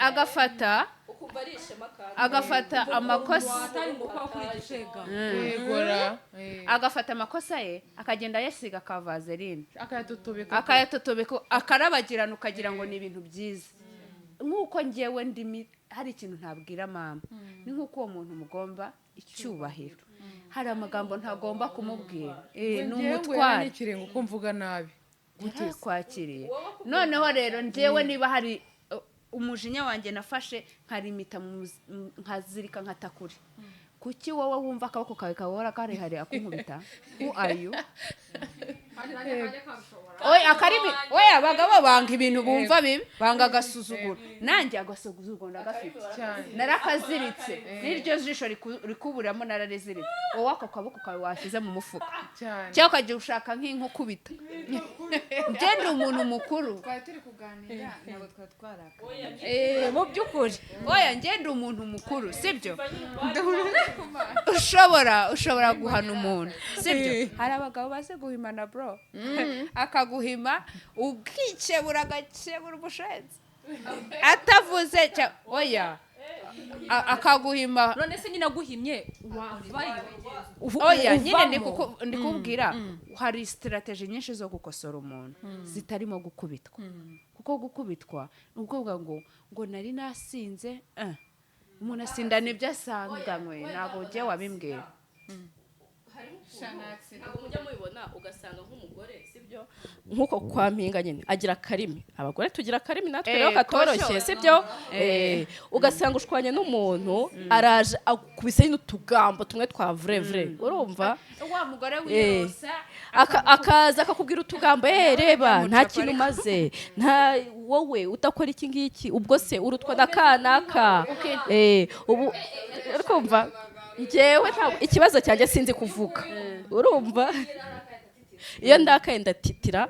agafata amakosa ye akagenda yasiga ka vaseline akayatutubika akarabagirana ukagira ngo ni ibintu byiza nk'uko ngewe ndimi hari ikintu ntabwira mama ni nk'uko uwo muntu mugomba icyubahiro hari amagambo ntagomba kumubwira ni umutwaro n'ikirenga uko mvuga nabi kwakiriye noneho rero ngewe niba hari umujinya wanjye nafashe nkarimita nkazirika nkatakuri kuki wowe wumva akaboko kawe kahora karehare akunkubita who are you oya akarimi oya abagabo banga ibintu bumva bibi banga agasuzuguro nanjye agasuzuguro ndagafite narakaziritse n'iryo jisho rikuburamo narariziritse wowe ako kaboko kawe washyize mu mufuka cyangwa ukajya ushaka nk'inkukubita njye ndi umuntu mukuru twari turi kuganira ntabwo twari twaraka mu by'ukuri oya njye ndi umuntu mukuru sibyo ushobora guhana umuntu sibyo hari abagabo bazi guhimana bro akaguhima ukikebura agakebura ubushenzi atavuze oya akaguhima none se nyine aguhimye wavayo oya nyine ndi kubwira hari strategy nyinshi zo gukosora umuntu zitarimo gukubitwa kuko gukubitwa ni ukuvuga ngo nari nasinze umuntu asindana ibyo asanganywe ntabwo ugiye wabimbwira mujya mubibona ugasanga nk'umugore sibyo nk'uko kwa Mpinga nyine agira akarimi abagore tugira akarimi natwe rero katoroshye sibyo ugasanga ushwanye n'umuntu araje akubise n'utugambo tumwe twa vrai urumva wa mugore wirosa akaza akakubwira utugambo reba nta kintu maze nta wowe utakora iki ngiki ubwo se urutwa nakanaka ubu urumva njyewe ikibazo cyanjye sinzi kuvuga urumva iyo ndakaye ndatitira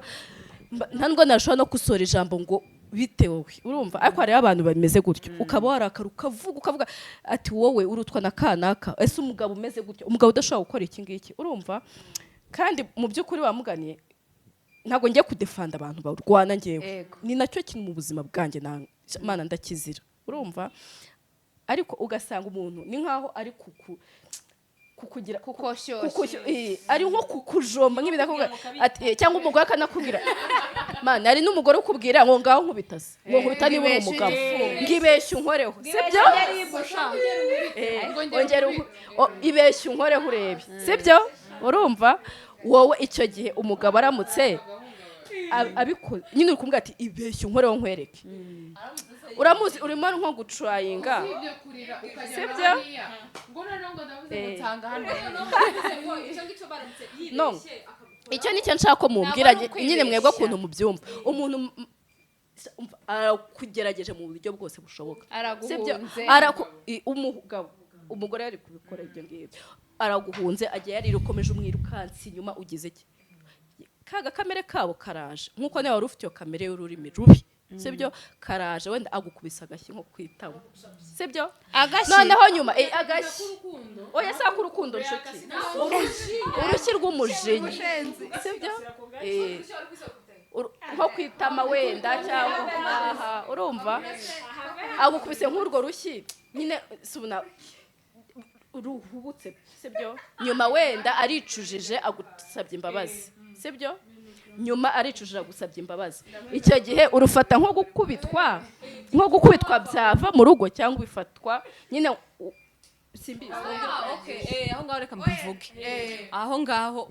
ntabwo nashobora no gusora ijambo ngo bite wowe urumva ariko hariho abantu bameze gutyo ukaba warakara ukavuga ati wowe urutwa na kanaka ese umugabo umeze gutyo umugabo udashobora gukora iki ngiki urumva kandi mu by'ukuri wamuganiye ntabwo ngiye kudefanda abantu barwana ngewe ni nacyo kintu mu buzima bwanjye Mana ndakizira urumva ariko ugasanga umuntu ni nkaho ari kukugira kukoshyosha ari nko kukujomba nk'ibintu ati cyangwa umugore akanakubwira Mana ari n'umugore ukubwira ngo ngaho nkubitase ngo nkubita niba uri umugabo ngibeshye unkoreho sibyo ongera ibeshye unkoreho urebe sibyo urumva wowe icyo gihe umugabo aramutse abikoze nyine uri kumubwira ati ibeshye unkoreho nkwereke uramuzi urimo nko gutrayinga sibyo no icyo nicyo nshaka ko mumbwira nyine mwebwe kuntu mubyumva umuntu arakugerageje mu buryo bwose bushoboka sibyo umugore yari kubikora ibyo ngibyo araguhunze agiye yarirukomeje umwirukansi inyuma ugize iki kaga kamere kabo karaje nkuko nawe wari ufite iyo kamere y'ururimi rubi sibyo karaje wenda agukubisa agashyi nko kwitabo sibyo noneho nyuma agashyi oya sa ku rukundo nshuti urushyi rw'umujinya sibyo nko kwitama wenda cyangwa aha urumva agukubise nk'urwo rushyi nyine subuna ruhubutse sibyo nyuma wenda aricujije agusabye imbabazi sibyo nyuma aricujije agusabye imbabazi icyo gihe urufata nko gukubitwa byava mu rugo cyangwa bifatwa nyine simbizi aho ngaho reka mbivuge aho ngaho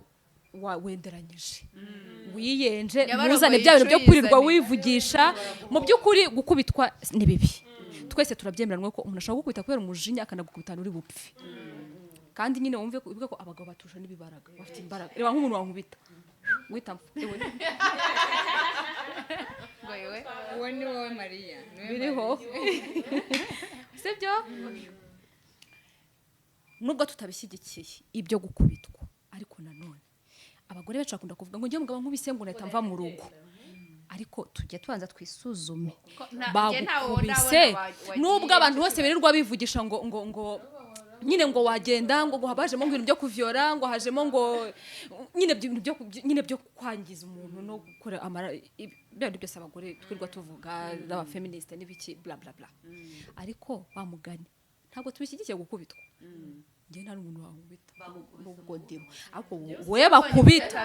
wenderanyije wiyenje muzane bya bintu byo kurirwa wivugisha mu by'ukuri gukubitwa ni bibi twese turabyemeranwa ko umuntu ashobora gukubita kubera umujinya akanagukubitana uri bupfi kandi nyine wumve ko abagabo batusha n'ibibaraga bafite imbaraga reba nk'umuntu wankubita wita uwo ni wowe Mariya biriho sibyo nubwo tutabishyigikiye ibyo gukubitwa ariko nanone abagore benshi bakunda kuvuga ngo njye mugabo nkubise ngo nahita mva mu rugo ariko tujye tubanza twisuzume bagukubise nubwo abantu bose birirwa bivugisha ngo nyine ngo wagenda ngo habajemo ibintu byo kuvyora ngo hajemo ngo nyine byo kwangiza umuntu no gukora ibintu byose abagore twirwa tuvuga n'aba feministe n'ibiki bla bla bla ariko bamugane ntabwo tubishyigikiye gukubitwa njye nta n'umuntu wankubita nubwo ndimo ariko wowe bakubita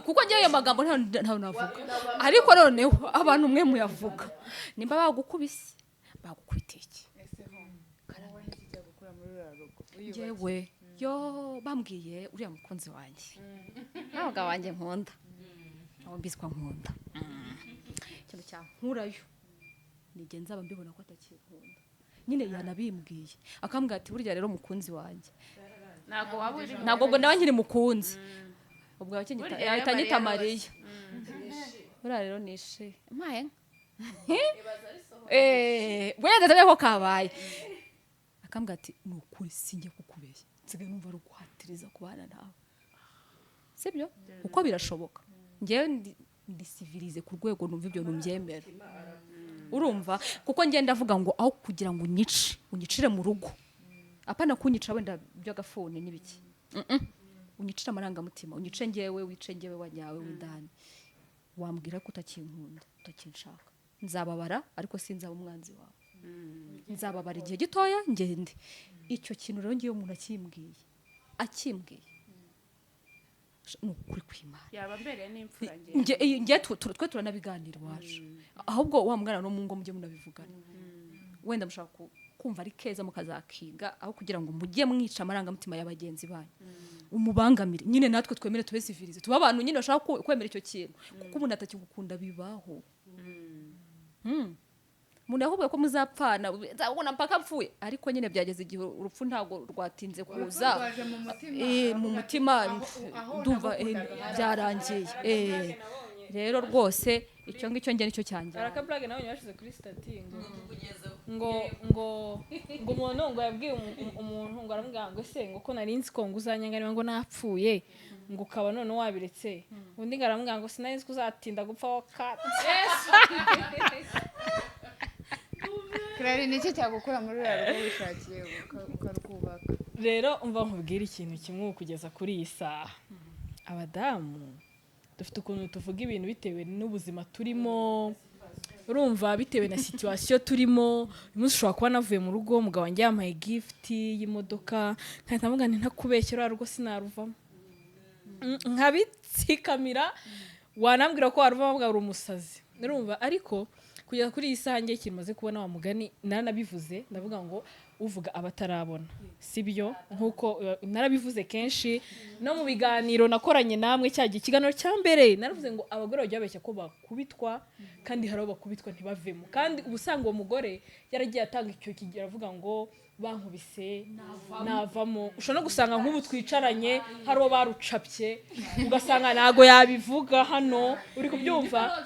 kuko njye ayo magambo ntawe navuga ariko noneho abantu mwe muyavuga nimba bagukubise bagukubita iki njyewe yo bambwiye uriya mukunzi wanjye n'abagabo wanjye nkunda abo mbizwa nkunda ikintu cyankurayo nige nzaba mbibona ko atakinkunda nyine yanabimbwiye akambwira ati burya rero mukunzi wanjye ntabwo ngo nawe nkiri mukunzi ubwo yahita anyita Mariya buriya rero nishe mpaye wenda ndabe ko kabaye akambwira ati ni ukuri sinjye kukubeshya nsigaye numva ari uguhatiriza kubana nawe sibyo uko birashoboka njyewe ndi civilize ku rwego numva ibyo ntumbyemera urumva kuko ngenda avuga ngo aho kugira ngo unyicire mu rugo apana kunyica wenda by'agafone n'ibiki unyicire amarangamutima unyicire njyewe wice njyewe wanyawe w'indani wambwira ko utakinkunda utakinshaka nzababara ariko sinzaba umwanzi wawe nzababara igihe gitoya ngende icyo kintu rero ngiye umuntu akimbwiye ni ukuri kw'Imana yaba mbereye n'imfura nge twe turanabiganira iwacu ahubwo wa mwana no mu ngo mujye munabivugana wenda mushaka kumva ari keza mukazakiga aho kugira ngo mujye mwica amarangamutima y'abagenzi banyu umubangamire nyine natwe twemere tube civilize tuba abantu nyine bashaka kwemera icyo kintu kuko umuntu atakigukunda bibaho umuntu yahubwiye ko muzapfana nzabona mpaka mpfuye ariko nyine byageze igihe urupfu ntabwo rwatinze kuza mu mutima ndumva byarangiye rero rwose icyo ngicyo njye nicyo cyanjye arakabrage nawe yashize kuri stati ngo umuntu ngo yabwiye umuntu ngo aramubwira ngo se ngo ko narinzi ko ngo uzanyanganira ngo napfuye ngo ukaba none wabiretse undi ngo aramubwira ngo sinarinzi ko uzatinda gupfa Claire ni iki cyagukura muri rero wishakiye ukarwubaka rero umva nkubwira ikintu kimwe kugeza kuri iyi saha abadamu dufite ukuntu tuvuga ibintu bitewe n'ubuzima turimo urumva bitewe na situation turimo umunsi ushobora kuba navuye mu rugo umugabo wanjye yampaye gift y'imodoka kandi ndavuga nti ntakubeshyera rugo sinaruvamo nkabitsikamira wanambwira ko waruvamo bwa umusazi urumva ariko kugeza kuri iyi saha ngiye kimaze kubona wa mugani nanabivuze ndavuga ngo uvuga abatarabona sibyo nkuko narabivuze kenshi no mu biganiro nakoranye namwe cyagiye ikiganiro cya mbere naravuze ngo abagore bajya babeshya ko bakubitwa kandi hari abo bakubitwa ntibavemo kandi ubusanga uwo mugore yaragiye atanga icyo kigira avuga ngo bankubise navamo ushobora no gusanga nk'ubu twicaranye hari uwo barucapye ugasanga ntago yabivuga hano uri kubyumva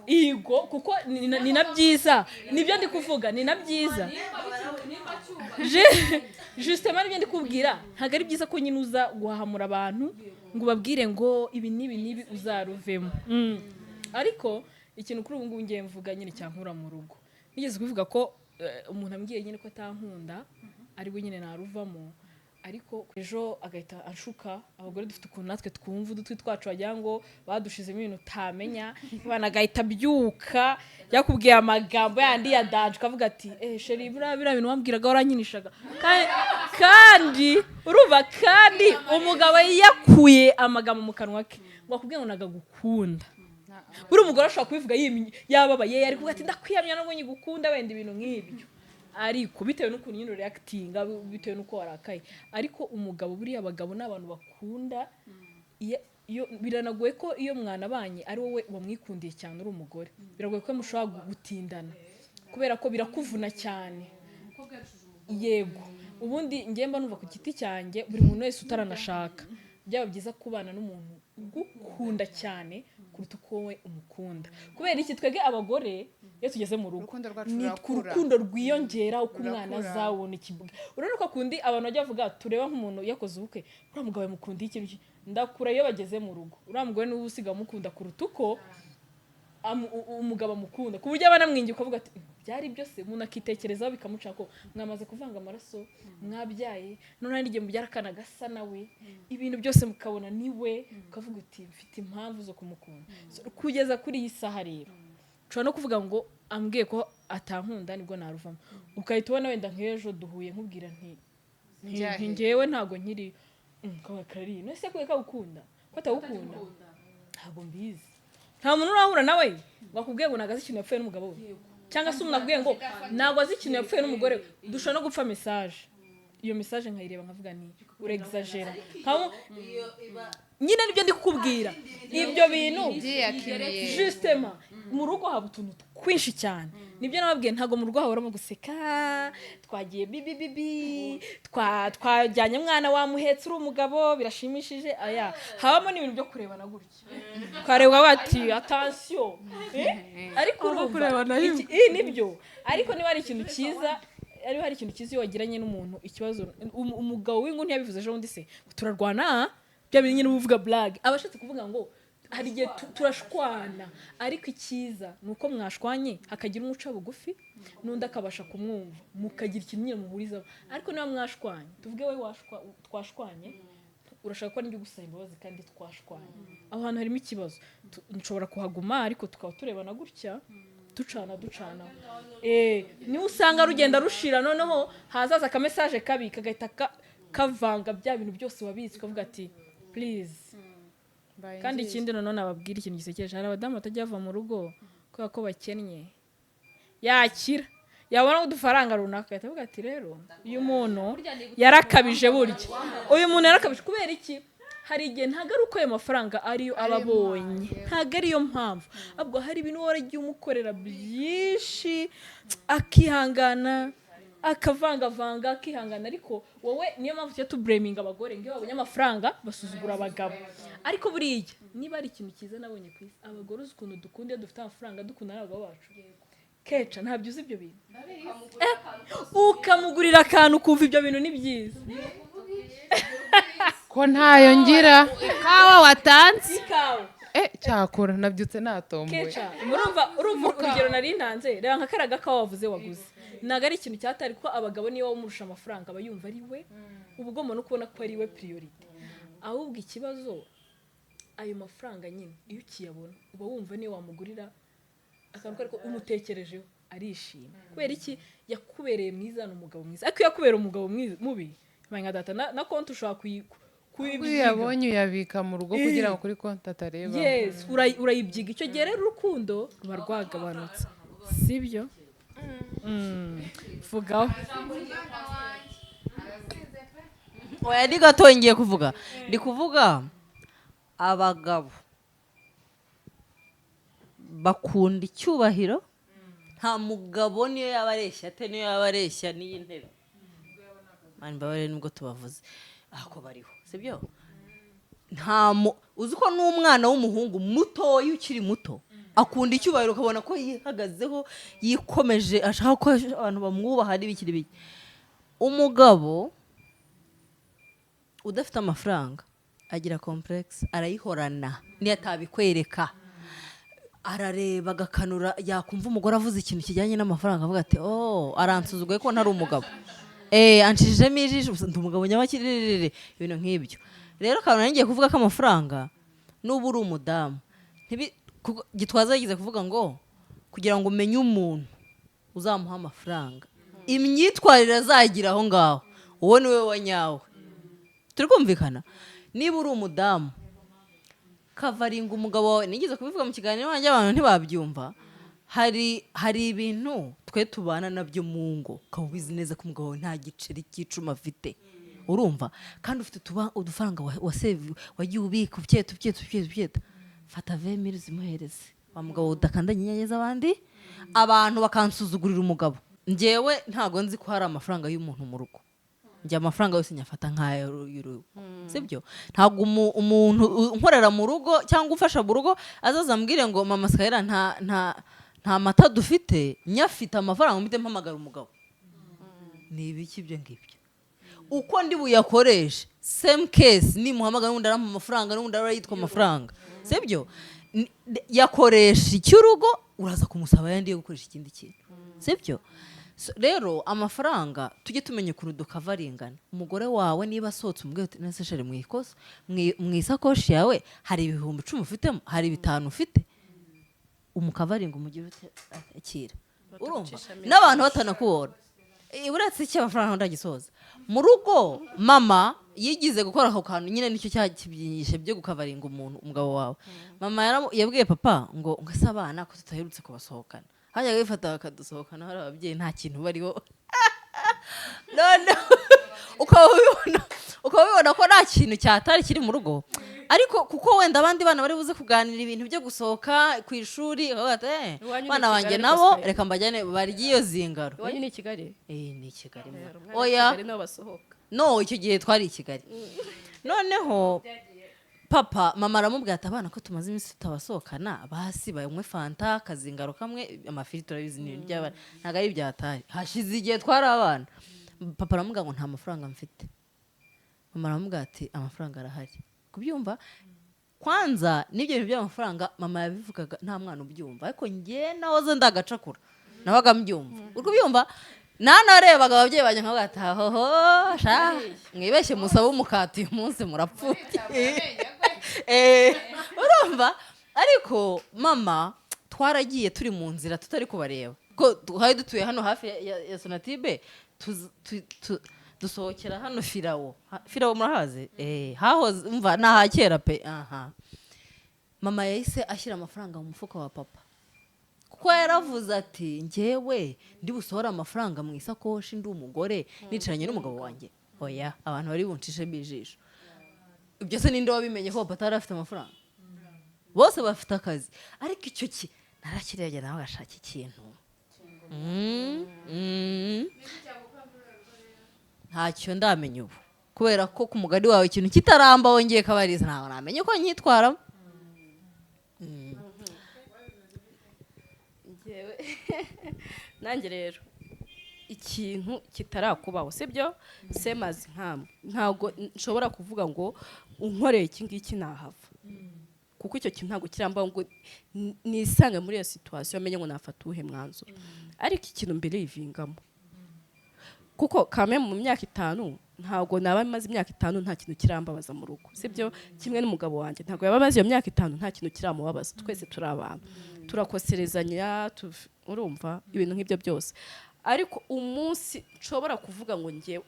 igo kuko ni na byiza nibyo ndi kuvuga ni na byiza justement nibyo ndi kubwira ntago ari byiza ko nyine uza guhahamura abantu ngo babwire ngo ibi nibi uzaruvemo ariko ikintu kuri ubu ngubu ngiye mvuga nyine cyankura mu rugo nigeze kuvuga ko umuntu ambwiye nyine ko atankunda ari we nyine naruvamo ariko ejo agahita anshuka abagore dufite ukuntu natwe twumva udutwi twacu wagira ngo badushizemo ibintu utamenya bana agahita byuka yakubwiye amagambo yandi ya danje kavuga ati sheri bira bintu wambwiraga waranyinishaga kandi urumva kandi umugabo yakuye amagambo mu kanwa ke ngo akubwiye ngo nagagukunda buri umugore ashobora kubivuga yababaye ari kuvuga ati ndakwiyamya no nyigukunda wenda ibintu nk'ibyo ariko bitewe n'ukuntu nyine reactinga bitewe n'uko warakaye ariko umugabo buriya abagabo n'abantu bakunda iyo biranagoye ko iyo mwanabanye ari wowe wamwikundiye cyane uri umugore biragoye ko mushobora gutindana kubera ko birakuvuna cyane yego ubundi ngemba numva ku giti cyanjye buri muntu wese utaranashaka byaba byiza kubana n'umuntu ugukunda cyane kuruta uko we umukunda kubera iki twege abagore iyo tugeze mu rugo ni urukundo rwiyongera uko umwana azabona ikibuga urabona ko akundi abantu bajya bavuga tureba nk'umuntu yakoze ubukwe uriya mugabo yamukundiye ikintu ndakura iyo bageze mu rugo uriya mugore niwe usiga amukunda kuruta uko umugabo amukunda ku buryo aba anamwingiye ukavuga ati byari byose umuntu akitekerezaho bikamuca ko mwamaze kuvanga amaraso mwabyaye none hari igihe mubyara akana gasa nawe ibintu byose mukabona niwe ukavuga uti mfite impamvu zo kumukunda kugeza kuri iyi saha rero ushobora no kuvuga ngo ambwiye ko atankunda nibwo naruvamo ukahita ubona wenda nk'ejo duhuye nkubwira nti ngewe ntago nkiri Karine nese ko yakagukunda ko atagukunda ntago mbizi nta muntu urahura nawe bakubwiye ngo nagaze ikintu yapfuye n'umugabo we cyangwa se umuntu akubwiye ngo ntago azi ikintu yapfuye n'umugore we dushobora no gupfa message iyo message nkayireba nkavuga ni urexagera nyine nibyo ndi kukubwira ibyo bintu justement mu rugo haba utuntu twinshi cyane nibyo nababwiye ntago mu rugo hahoramo guseka twagiye bibi twajyanye mwana wamuhetse uri umugabo birashimishije aya habamo n'ibintu byo kurebana gutya twarebwa bati attention ariko kurebana nibyo ariko niba ari ikintu cyiza ari hari ikintu cyiza iyo wagiranye n'umuntu ikibazo umugabo w'inguni yabivuze ejo bundi se turarwana bya bintu nyine uvuga blague abashatse kuvuga ngo hari igihe turashwana ariko icyiza ni uko mwashwanye hakagira umuca bugufi n'undi akabasha kumwumva mukagira ikintu nyine muhurizaho ariko niba mwashwanye tuvuge wowe twashwanye urashaka ko n'ibyo gusaba imbabazi kandi twashwanye aho hantu harimo ikibazo nshobora kuhaguma ariko tukaba turebana gutya ducana niwe usanga rugenda rushira noneho hazaza akamesaje kabi kagahita kavanga bya bintu byose wabitse ukavuga ati please kandi ikindi none ababwira ikintu gisekeje hari abadamu batajya bava mu rugo kubera ko bakennye yakira yabona udufaranga runaka ahita avuga ati rero uyu muntu yarakabije burya uyu muntu yarakabije kubera iki hari igihe ntago ari uko ayo mafaranga ariyo ababonye ntago ariyo mpamvu ahubwo hari ibintu waragiye umukorera byinshi akihangana akavangavanga akihangana ariko wowe niyo mpamvu cyo tubreminga abagore ngiyo babonye amafaranga basuzugura abagabo ariko buriya niba ari ikintu cyiza nabonye ku isi abagore uzi ukuntu dukunda iyo dufite amafaranga dukunda n'abagabo bacu keca ntabyo uzi ibyo bintu ukamugurira akantu kumva ibyo bintu ni byiza ko ntayo ngira ikawa watanze cyakora nabyutse natomboye keca urumva urugero nari ntanze reba nka karaga kawa wavuze waguze ntago ari ikintu cyatari ko abagabo niyo bamurusha amafaranga bayumva ari we uba ugomba no kubona ko ari we priority ahubwo ikibazo ayo mafaranga nyine iyo ukiyabona uba wumva niyo wamugurira akantu kariko umutekerejeho arishima kubera iki yakubereye mwiza n'umugabo mwiza ariko yakubera umugabo mubi manya data na konti ushaka uyabonye uyabika mu rugo kugira ngo kuri konti atareba yes urayibyiga icyo gihe rero urukundo ruba rwagabanutse sibyo vugaho oya ndi gato ngiye kuvuga ndi kuvuga abagabo bakunda icyubahiro nta mugabo niyo yaba areshya ate niyo yaba areshya n'iyi ntebe mani mbabare nubwo tubavuze ako bariho sibyo uzi ko n'umwana w'umuhungu muto iyo ukiri muto akunda icyubahiro ukabona ko yihagazeho yikomeje ashaka ko abantu bamwubaha ari bikiri biki umugabo udafite amafaranga agira complex arayihorana niyo atabikwereka arareba agakanura yakumva umugore avuze ikintu kijyanye n'amafaranga avuga ati aransuzuguye ko ntari umugabo anshijemo ijisho ndi umugabo nyabakiririre ibintu nk'ibyo rero kantu ngiye kuvuga ko amafaranga n'ubu uri umudamu gitwaza yagize kuvuga ngo kugira ngo umenye umuntu uzamuha amafaranga imyitwarire azagira aho ngaho uwo ni we wanyawe turi kumvikana niba uri umudamu kavaringa umugabo wawe nigeze kubivuga mu kiganiro wanjye abantu ntibabyumva hari ibintu twe tubana nabyo mu ngo ukaba ubizi neza ko umugabo nta giceri cy'icuma afite urumva kandi ufite udufaranga wagiye ubika ubyeta fata 20,000 zimuhereze wa mugabo udakandanye inyenyeri z'abandi abantu bakansuzugurira umugabo njyewe ntago nzi ko hari amafaranga y'umuntu mu rugo njye amafaranga yose nyafata nk'ayo y'urugo sibyo ntago umuntu unkorera mu rugo cyangwa ufasha mu rugo azaza ambwire ngo mama Skyra nta mata dufite nyafite amafaranga mpite mpamagara umugabo ni ibiki ibyo ngibyo uko ndi buyakoreshe same case ni muhamagara n'undi arampa amafaranga n'undi arayitwa amafaranga sibyo yakoresha icy'urugo uraza kumusaba yandi yo gukoresha ikindi kintu sibyo rero amafaranga tujye tumenya ukuntu dukavaringana umugore wawe niba asohotse umubwire uti nese shere mu isakoshi yawe hari 10,000 ufitemo hari 5 ufite umukavaringa umugire utakira urumva n'abantu batanakubona uretse icyo amafaranga ndagisoza mu rugo mama yigize gukora ako kantu nyine nicyo cyakibyinyishe byo gukavaringa umuntu umugabo wawe mama yabwiye papa ngo ngase abana ko tutaherutse kubasohokana hajya bifata bakadusohokana hari ababyeyi nta kintu bariho none ukaba ubibona ko nta kintu cyatari kiri mu rugo, ariko kuko wenda abandi bana bari buze kuganira ibintu byo gusohoka ku ishuri bana banjye nabo reka mbajyane barya iyo zingaro. Iwanyu ni i Kigali? Ni i Kigali. Oya no, icyo gihe twari i Kigali. Noneho papa mama aramubwira ati abana ko tumaze iminsi tutabasohokana basi banywe fanta akazingaro kamwe, amafiri turabizi ni iby'abana ntabwo ari ibyatari. Hashize igihe twari abana, papa aramubwira ngo nta mafaranga mfite, mama aramubwira ati amafaranga arahari. Kubyumva kwanza n'ibyo bintu by'amafaranga mama yabivugaga nta mwana ubyumva, ariko njye nahoze ndagacakura nabaga mbyumva. Kubyumva nanarebaga ababyeyi banjye nkavuga ati hoho sha mwibeshye musaba umukati uyu munsi murapfuye. Urumva, ariko mama twaragiye turi mu nzira tutari kubareba ko duhaye dutuye hano hafi ya Sonatibe, dusohokera hano Firawo murahaze hahoze umva naha kera pe. Mama yahise ashyira amafaranga mu mufuka wa papa, kuko yaravuze ati njyewe ndi busohora amafaranga mu isakoshi ndi umugore nicaranye n'umugabo wanjye. Oya, abantu bari buncishe bijisho. Ibyo se ninde wabimenye ko papa atari afite amafaranga? Bose bafite akazi, ariko icyo narakirebye nawe agashaka ikintu ntacyo ndamenya ubu, kubera ko ku mugari wawe ikintu kitaramba wongeye kabariza ntabwo namenye ko nyitwaramo. Nanjye rero ikintu kitarakubaho sibyo semazi ntabwo nshobora kuvuga ngo unkoreye iki ngiki nahava, kuko icyo kintu ntabwo kiramba ngo nisange muri iyo situation amenye ngo nafata uwuhe mwanzuro. Ariko ikintu mbere yivingamo, kuko kame mu myaka 5 ntabwo naba maze imyaka 5 nta kintu kirambabaza mu rugo sibyo, kimwe n'umugabo wanjye ntabwo yaba maze iyo myaka 5 nta kintu kiramubabaza. Twese turi abantu turakoserezanya, urumva ibintu nk'ibyo byose. Ariko umunsi nshobora kuvuga ngo ngiye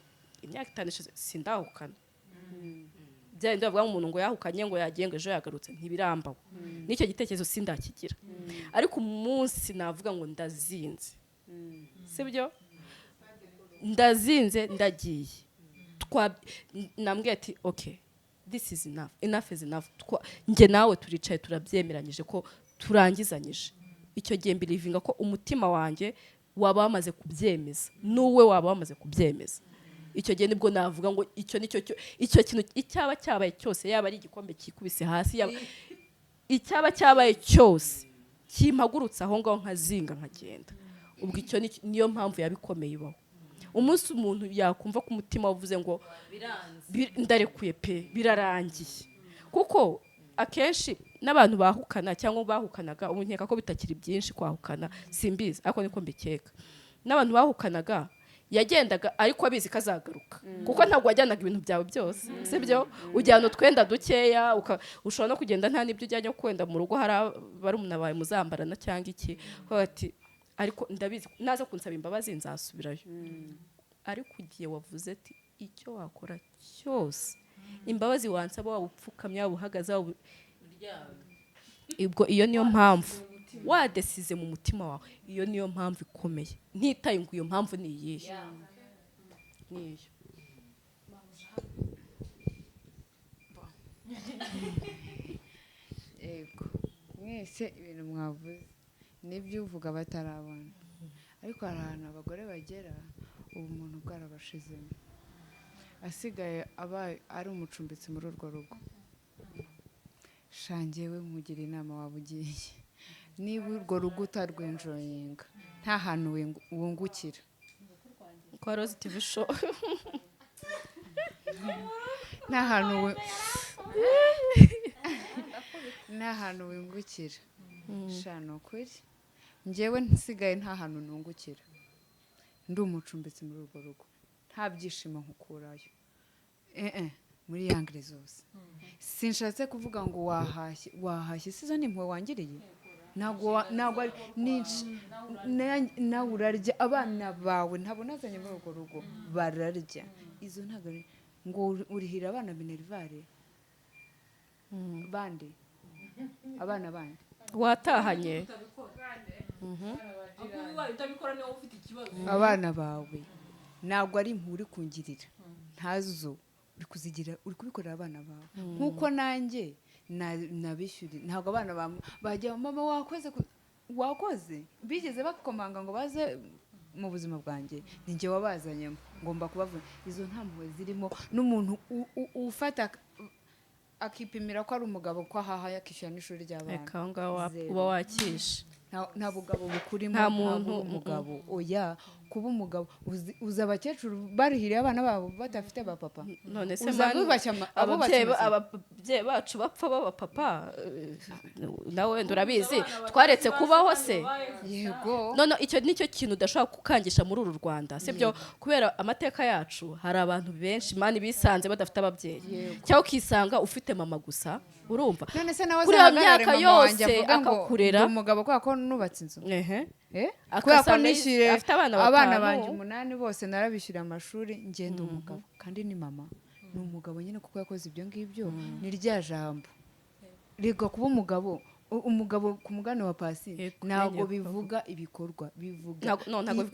imyaka 5 sindahukana, byari ndavuga umuntu ngo yahukanye ngo yagiye ngo ejo yagarutse, ntibirambaho n'icyo gitekerezo sindakigira. Ariko umunsi navuga ngo ndazinze sibyo, ndazinze ndagiye nambwiye ati okay this is enough is enough, nge nawe turicaye turabyemeranyije ko turangizanyije. Icyo gihe mbirivinga ko umutima wanjye waba wamaze kubyemeza, nuwe waba wamaze kubyemeza. Icyo gihe nibwo navuga ngo icyo kintu icyaba cyabaye cyose, yaba ari igikombe kikubise hasi, yaba icyaba cyabaye cyose kimpagurutse aho ngaho nkazinga nkagenda. Ubwo icyo niyo mpamvu yabikomeye ibaho. Umunsi umuntu yakumva ku mutima wavuze ngo ndarekuye pe birarangiye, kuko akenshi n'abantu bahukana cyangwa bahukanaga ubu nkeka ko bitakiri byinshi kwahukana simbizi, ariko niko mbikeka. N'abantu bahukanaga yagendaga ariko abizi kazagaruka, kuko ntabwo wajyanaga ibintu byawe byose sibyo, ujyana utwenda dukeya, ushobora no kugenda nta n'ibyo ujyanye kwenda mu rugo, hari barumuna bawe muzambarana cyangwa iki, ati ariko ndabizi naza kunsaba imbabazi nzasubirayo. Ariko ugiye wavuze ati icyo wakora cyose imbabazi wansaba, waba upfukamye waba uhagaze waba ubwo, iyo niyo mpamvu wadesize mu mutima wawe, iyo niyo mpamvu ikomeye, ntitaye ngo iyo mpamvu ni iyihe. Niyo yego mwese ibintu mwavuze nibyo uvuga batarabona, ariko hari ahantu abagore bagera ubu umuntu bwarabashizemo, asigaye aba ari umucumbitsi muri urwo rugo. Shangewe mugira inama waba ugiye, niba urwo rugo utarwinjoyinga nta hantu wungukira. Kwa Rose TV show nta hantu wungukira. Shano ukuri njyewe nsigaye nta hantu nungukira, ndi umucumbitsi muri urwo rugo, nta byishimo nkukurayo muri yangire zose. Sinshatse kuvuga ngo wahashye sizo nimwe wangiriye, ntabwo nawe urarya, abana bawe ntabwo nazanye muri urwo rugo bararya. Izo ntabwo ngo urihira abana minerivare bandi, abana bandi watahanye abana bawe ntabwo ari impuri kungirira, ntazo uri kuzigira uri kubikorera abana bawe nk'uko nanjye nabishyuri ntabwo abana bajya mama wakoze bigeze bakomanga ngo baze mu buzima bwanjye ni njye wabazanyemo ngomba kubavuna izo ntampuhwe zirimo n'umuntu ufata akipimira ko ari umugabo ko ahaha yakishyura n'ishuri ry'abana reka aho ngaho uba wakishe nta bugabo bukurimo nta muntu umugabo oya kuba umugabo uza abakecuru barihiriye abana babo badafite abapapa none se ababyeyi bacu bapfa b'abapapa nawe wenda urabizi twaretse kubaho se yego none icyo nicyo kintu udashobora gukangisha muri uru Rwanda sibyo kubera amateka yacu hari abantu benshi mani bisanze badafite ababyeyi cyangwa ukisanga ufite mama gusa urumva none se nawe kuri iyo myaka yose akakurera umugabo kubera ko nubatse inzu kubera ko nishyure abana banjye 8 bose narabishyuriye amashuri ngenda umugabo kandi ni mama ni umugabo nyine kuko yakoze ibyo ngibyo ni rya jambo rega kuba umugabo ku mugani wa Pasi ntabwo bivuga ibikorwa bivuga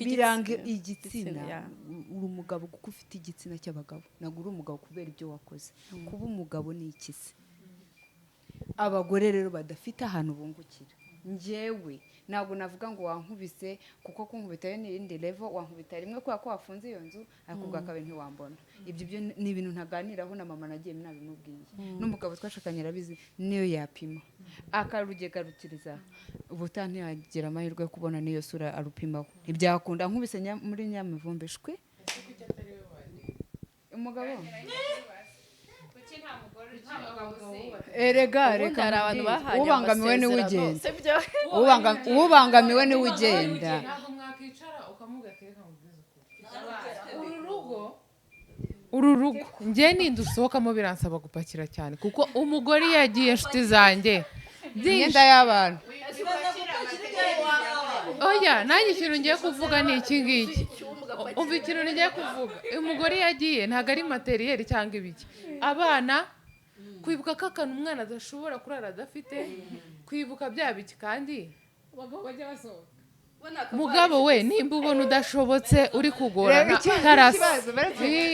biranga igitsina uri umugabo kuko ufite igitsina cy'abagabo ntabwo uri umugabo kubera ibyo wakoze kuba umugabo ni ikisi abagore rero badafite ahantu bungukira njyewe ntabwo navuga ngo wankubise kuko kunkubita yo n'irindi level wankubita rimwe kubera ko wafunze iyo nzu ariko bwakabe ntiwambona ibyo ni ibintu ntaganiraho na mama nagiye nabimubwiye n'umugabo twashakanye arabizi niyo yapima akarugegarukiriza ubutaha ntiyagira amahirwe yo kubona niyo sura arupimaho ibyakunda nkubise muri nyamivumbi shwe umugabo reka ubangamiwe niwe ugenda ubangamiwe niwe ugenda uru rugo njye ninde usohokamo biransaba gupakira cyane kuko umugore iyo yagiye inshuti zanjye imyenda y'abantu oya nanjye ikintu ngiye kuvuga ni iki ngiki umva ikintu ngiye kuvuga umugore iyo yagiye ntabwo ari materiyeri cyangwa ibiki abana kwibuka ko akantu umwana adashobora kurara adafite kwibuka bya biki kandi abagabo bajya basohoka mugabo we nimba ubona udashobotse uri kugorana tarasi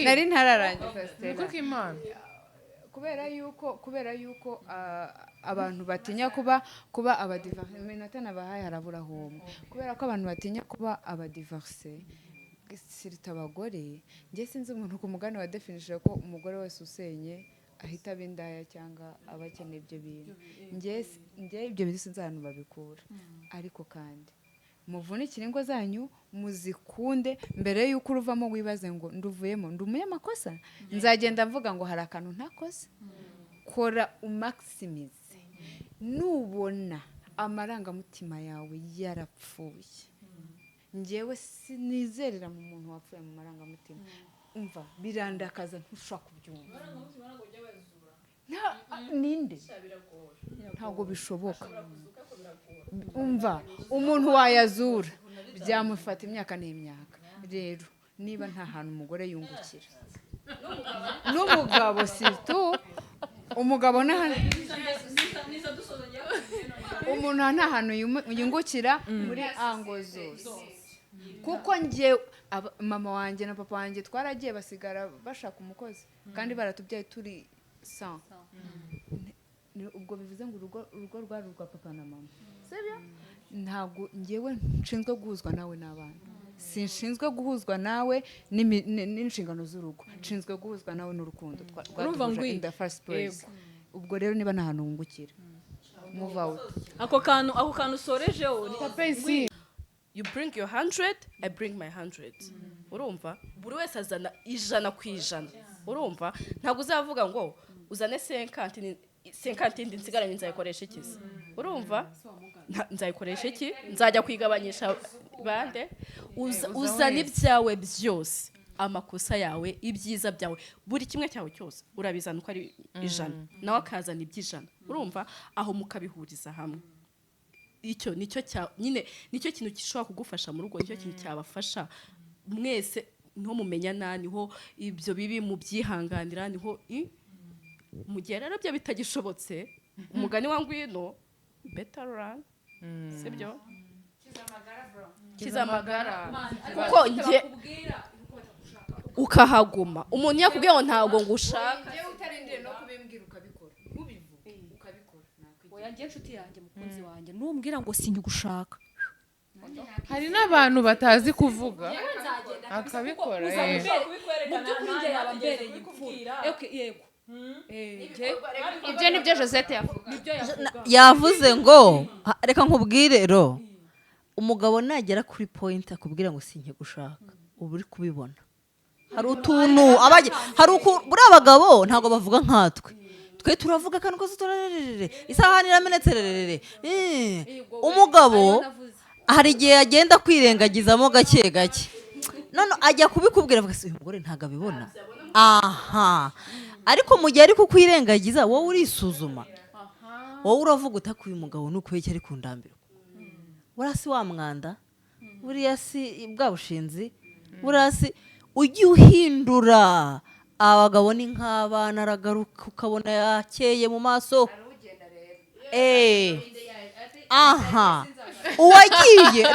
nari ntararangiza Stella kubera yuko abantu batinya kuba abadivorce iminota nabahaye harabura homo kubera ko abantu batinya kuba abadivorce sirita abagore njye sinzi umuntu ku mugani wa definishije ko umugore wese usenye ahita abindaya cyangwa abakeneye ibyo bintu njye ibyo bintu sinzi ahantu babikura ariko kandi muvunikire ingo zanyu muzikunde mbere y'uko uruvamo wibaze ngo nduvuyemo ndumuye amakosa nzagenda mvuga ngo hari akantu ntakoze kora umaximize nubona amarangamutima yawe yarapfuye njyewe sinizerera mu muntu wapfuye mu marangamutima umva birandakaza ntushaka kubyumva ninde ntabwo bishoboka umva umuntu wayazura byamufata imyaka n'imyaka rero niba nta hantu umugore yungukira n'umugabo situ umugabo umuntu nta hantu yungukira muri ango zose kuko njye mama wanjye na papa wanjye twaragiye basigara bashaka umukozi kandi baratubyaye turi 100 ubwo bivuze ngo urugo rwari urwa papa na mama sibyo ntabwo njyewe nshinzwe guhuzwa nawe n'abana sinshinzwe guhuzwa nawe n'inshingano z'urugo nshinzwe guhuzwa nawe n'urukundo urumva in the first place ubwo rero niba nta hantu wungukira move out ako kantu usorejeho you bring your 100 I bring my 100 urumva buri wese azana 100% urumva ntabwo uzavuga ngo uzane 50 indi nsigaranye nzayikoresha iki urumva nzayikoresha iki nzajya kwigabanyisha bande uzana ibyawe byose amakosa yawe ibyiza byawe buri kimwe cyawe cyose urabizana uko ari 100 nawe akazana iby'ijana urumva aho mukabihuriza hamwe icyo nicyo kintu gishobora kugufasha mu rugo nicyo kintu cyabafasha mwese niho mumenya niho ibyo bibi mu byihanganira niho mu gihe rero byo bitagishobotse umugani wa Ngwino better run sibyo kiza amagara kuko njye ukahaguma umuntu yakubwiye ngo ntabwo ngushaka utarindire no kubimbwira ukabikora ntubivuge ukabikora oya ngiye inshuti yanjye mukunzi wanjye numbwira ngo sinyigushaka hari n'abantu batazi kuvuga akabikora yego ibyo nibyo Josette yavuze ngo reka nkubwire ro umugabo nagera kuri point akubwira ngo sinkigushaka ubu uri kubibona hari utuntu buriya abagabo ntabwo bavuga nkatwe twe turavuga kandi ko turarerere isahani iramenetse umugabo hari igihe agenda kwirengagizamo gake gake none ajya kubikubwira avuga uyu mugore ntabwo abibona aha ariko mu gihe ari kukwirengagiza wowe urisuzuma wowe uravuga utaka uyu mugabo nuko yeke ari kundambirwa buriya si wa mwanda buriya si bwa bushinzi buriya si ujye uhindura abagabo ni nk'abana aragaruka ukabona yakeye mu maso aha uwagiye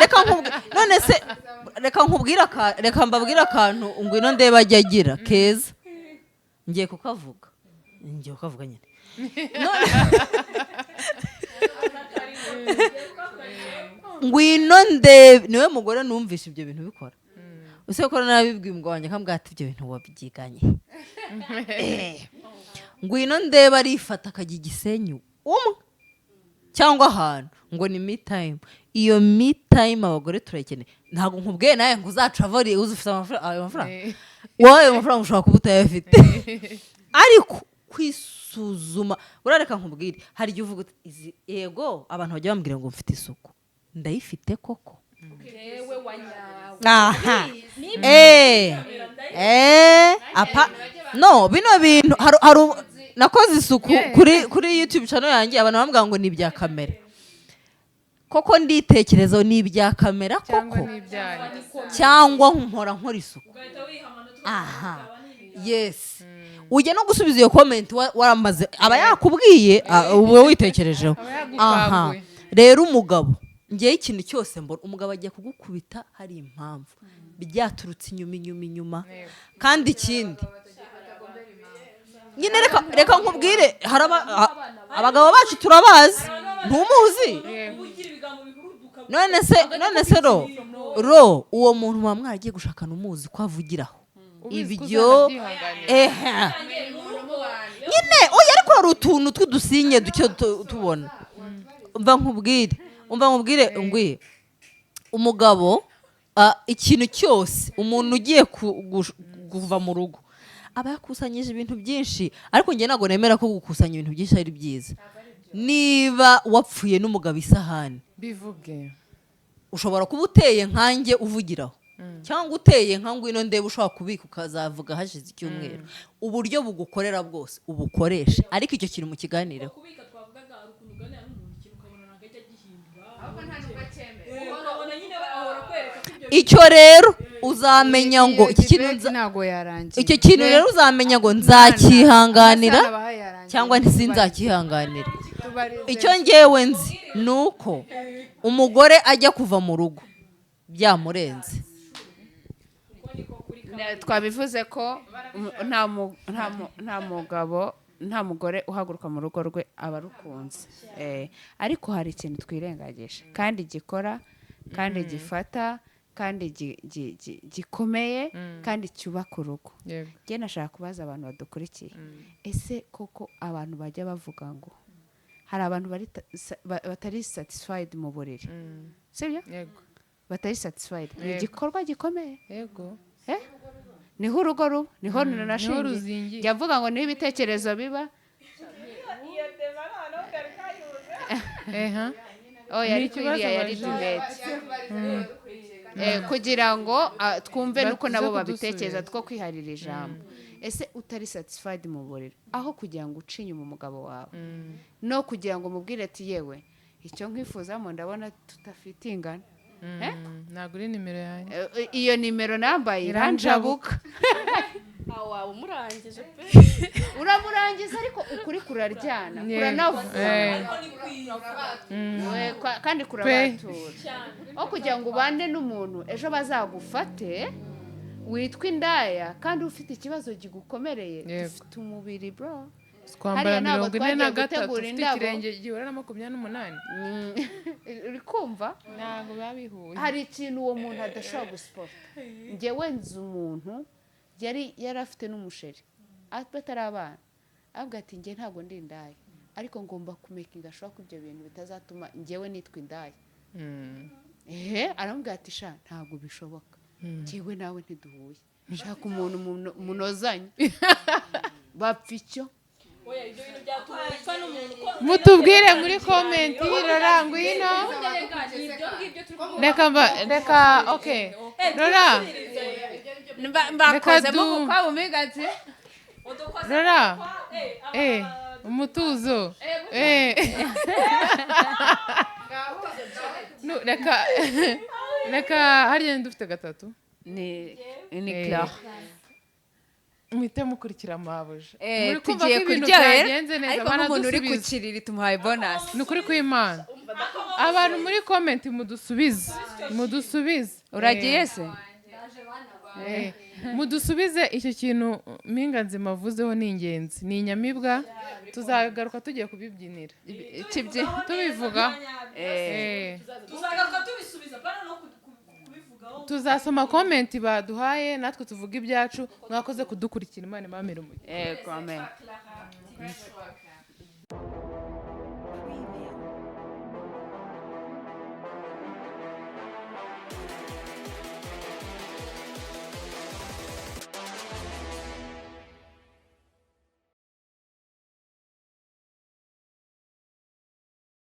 reka mbabwire akantu Ngwino ndeba ajya agira keza ngiye kukavuga nyine Ngwino ndebe niwe mugore numvishe ibyo bintu bikora use ko nabibwiye umugabo wanjye akambwira ati ibyo bintu wabyiganye Ngwino ndebe arifata akajya igisenyi cyangwa ahantu ngo ni me time iyo me time abagore turayikeneye ntabwo nkubwiye nawe ngo uzacavori uzufite amafaranga wowe ayo mafaranga ushobora kuba utayafite ariko kwisuzuma urareka nkubwire hari igihe uvuga uti yego abantu bajya bambwira ngo mfite isuku ndayifite koko aha no bino bintu hari nakoze isuku kuri YouTube channel yanjye abantu bambwira ngo ni ibya kamera koko nditekerezo ni ibya kamera koko cyangwa nkora isuku aha yes ujya no gusubiza iyo comment waramaze aba yakubwiye ubu witekerejeho aha rero umugabo ngiye ikintu cyose mbona umugabo agiye kugukubita hari impamvu byaturutse inyuma kandi ikindi nyine reka nkubwire abagabo bacu turabazi ntumuzi none se ro uwo muntu muba mwaragiye gushakana umuzi ko avugiraho ibyo nyine oya ariko hari utuntu tw'udusinye duke tubona umva nkubwire ngwi umugabo ikintu cyose umuntu ugiye kuva mu rugo aba yakusanyije ibintu byinshi ariko njye ntabwo nemera ko gukusanya ibintu byinshi ari byiza niba wapfuye n'umugabo isahani bivuge ushobora kuba uteye nkanjye uvugiraho cyangwa uteye nka Ngwino ndebe ushobora kubika ukazavuga hashize icyumweru uburyo bugukorera bwose ubukoreshe ariko icyo kintu mu kiganireho icyo rero uzamenya ngo icyo kintu rero uzamenya ngo nzakihanganira cyangwa ntisinzakihanganira icyo ngewe nzi ni uko umugore ajya kuva mu rugo byamurenze twabivuze ko nta mugabo nta mugore uhaguruka mu rugo rwe aba arukunze ariko hari ikintu twirengagije kandi gikora kandi gifata kandi gikomeye kandi cyubaka urugo njye nashaka kubaza abantu badukurikiye ese koko abantu bajya bavuga ngo hari abantu batari satisfied mu buriri sibyo batari satisfied ni igikorwa gikomeye yego niho urugo ruba niho runashingiye njya mvuga ngo niho ibitekerezo biba yari debate kugira ngo twumve nuko nabo babitekereza two kwiharira ijambo ese utari satisfied mu buriri aho kugira ngo uce inyuma umugabo wawe no kugira ngo mubwire ati yewe icyo nkwifuzamo ndabona tutafite ingana ntabwo uri nimero yanjye iyo nimero nambaye iranjabuka waba umurangije pe uramurangiza ariko ukuri kuraryana kuranavuga kandi kurabatura aho kugira ngo ubane n'umuntu ejo bazagufate witwa indaya kandi ufite ikibazo gigukomereye Yego. dufite umubiri bro twambara Hariya ntabwo 43 twagiye ufite gutegura indabo. ikirenge gihura na 28 uri kumva ntabwo biba bihuye hari ikintu uwo muntu adashobora gusiporta njyewe nzi umuntu yari afite n'umusheri batari abana avuga ati njye ntabwo ndi indaya ariko ngomba kumekinga ashobora ko ibyo bintu bitazatuma njyewe nitwa indaya aramubwira ati sha ntabwo bishoboka njyewe nawe ntiduhuye shaka umuntu munozanye bapfa icyo mutubwire muri komenti Rora Ngwino reka okay Rora mbakozemo kukwabo migati Rora umutuzo reka hariya dufite gatatu ni clair muhite mukurikira amabuja tugiye kuryohera ariko nk'umuntu uri ku kiriri tumuhaye bonus ni ukuri kw'Imana abantu muri komenti mudusubize uragiye se mudusubize icyo kintu Mpinga nzima avuzeho ni ingenzi ni inyamibwa tuzagaruka tugiye kubibyinira tubivuga tuzagaruka tubisubiza bana no kubivugaho tuzasoma komenti baduhaye natwe tuvuga ibyacu mwakoze kudukurikira Imana imamire umugisha amen